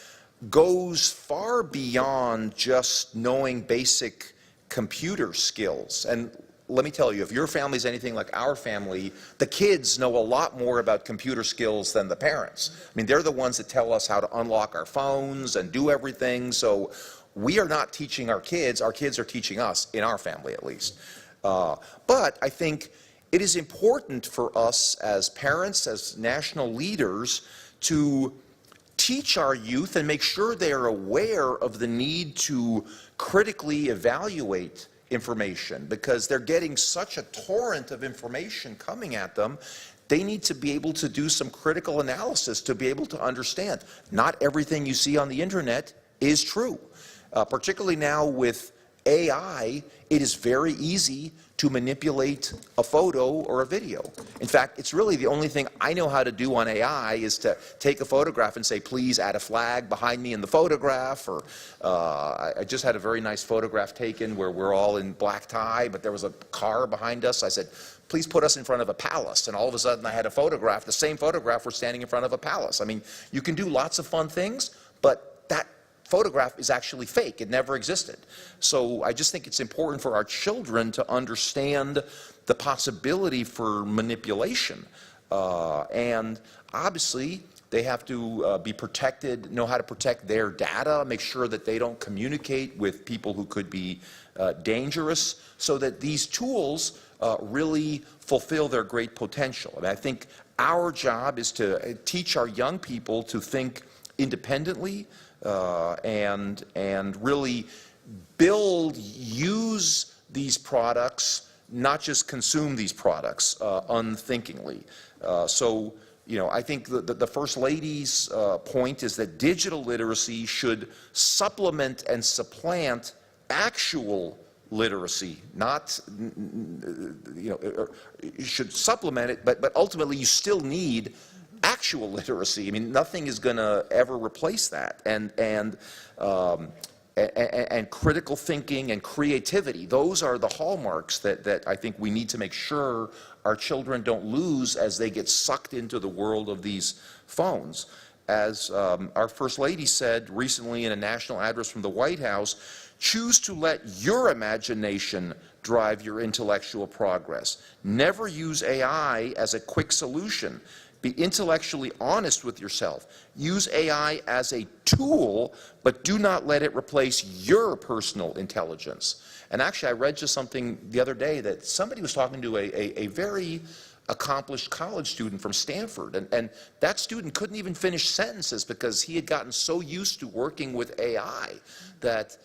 goes far beyond just knowing basic computer skills. And let me tell you, if your family's anything like our family, the kids know a lot more about computer skills than the parents. I mean, they're the ones that tell us how to unlock our phones and do everything. So we are not teaching our kids are teaching us, in our family at least. But I think it is important for us as parents, as national leaders, to teach our youth and make sure they are aware of the need to critically evaluate information because they're getting such a torrent of information coming at them. They need to be able to do some critical analysis to be able to understand not everything you see on the internet is true. Particularly now with AI, it is very easy to manipulate a photo or a video. In fact, it's really the only thing I know how to do on AI is to take a photograph and say, please add a flag behind me in the photograph, or I just had a very nice photograph taken where we're all in black tie, but there was a car behind us. I said, please put us in front of a palace. And all of a sudden I had a photograph, the same photograph, we're standing in front of a palace. I mean, you can do lots of fun things, but that photograph is actually fake. It never existed. So I just think it's important for our children to understand the possibility for manipulation. And obviously, they have to be protected, know how to protect their data, make sure that they don't communicate with people who could be dangerous, so that these tools really fulfill their great potential. I mean, I think our job is to teach our young people to think independently, and really use these products, not just consume these products unthinkingly. So, you know, I think the First Lady's point is that digital literacy should supplement and supplant actual literacy, not, you know, it should supplement it, but ultimately you still need actual literacy. I mean, nothing is going to ever replace that. And critical thinking and creativity, those are the hallmarks that I think we need to make sure our children don't lose as they get sucked into the world of these phones. As our First Lady said recently in a national address from the White House, choose to let your imagination drive your intellectual progress. Never use AI as a quick solution. Be intellectually honest with yourself. Use AI as a tool, but do not let it replace your personal intelligence. And actually, I read just something the other day that somebody was talking to a very accomplished college student from Stanford, and that student couldn't even finish sentences because he had gotten so used to working with AI that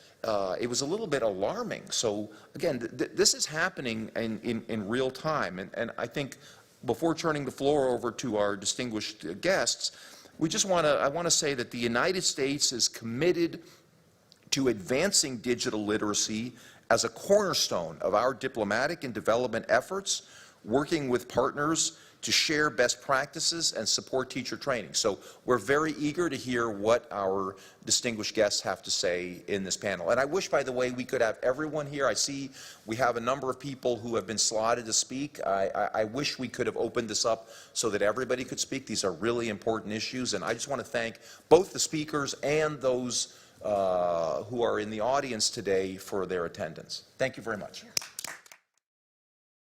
it was a little bit alarming. So again, this is happening in real time, and I think before turning the floor over to our distinguished guests, I want to say that the United States is committed to advancing digital literacy as a cornerstone of our diplomatic and development efforts, working with partners to share best practices and support teacher training. So we're very eager to hear what our distinguished guests have to say in this panel. And I wish, by the way, we could have everyone here. I see we have a number of people who have been slotted to speak. I wish we could have opened this up so that everybody could speak. These are really important issues, and I just want to thank both the speakers and those who are in the audience today for their attendance. Thank you very much.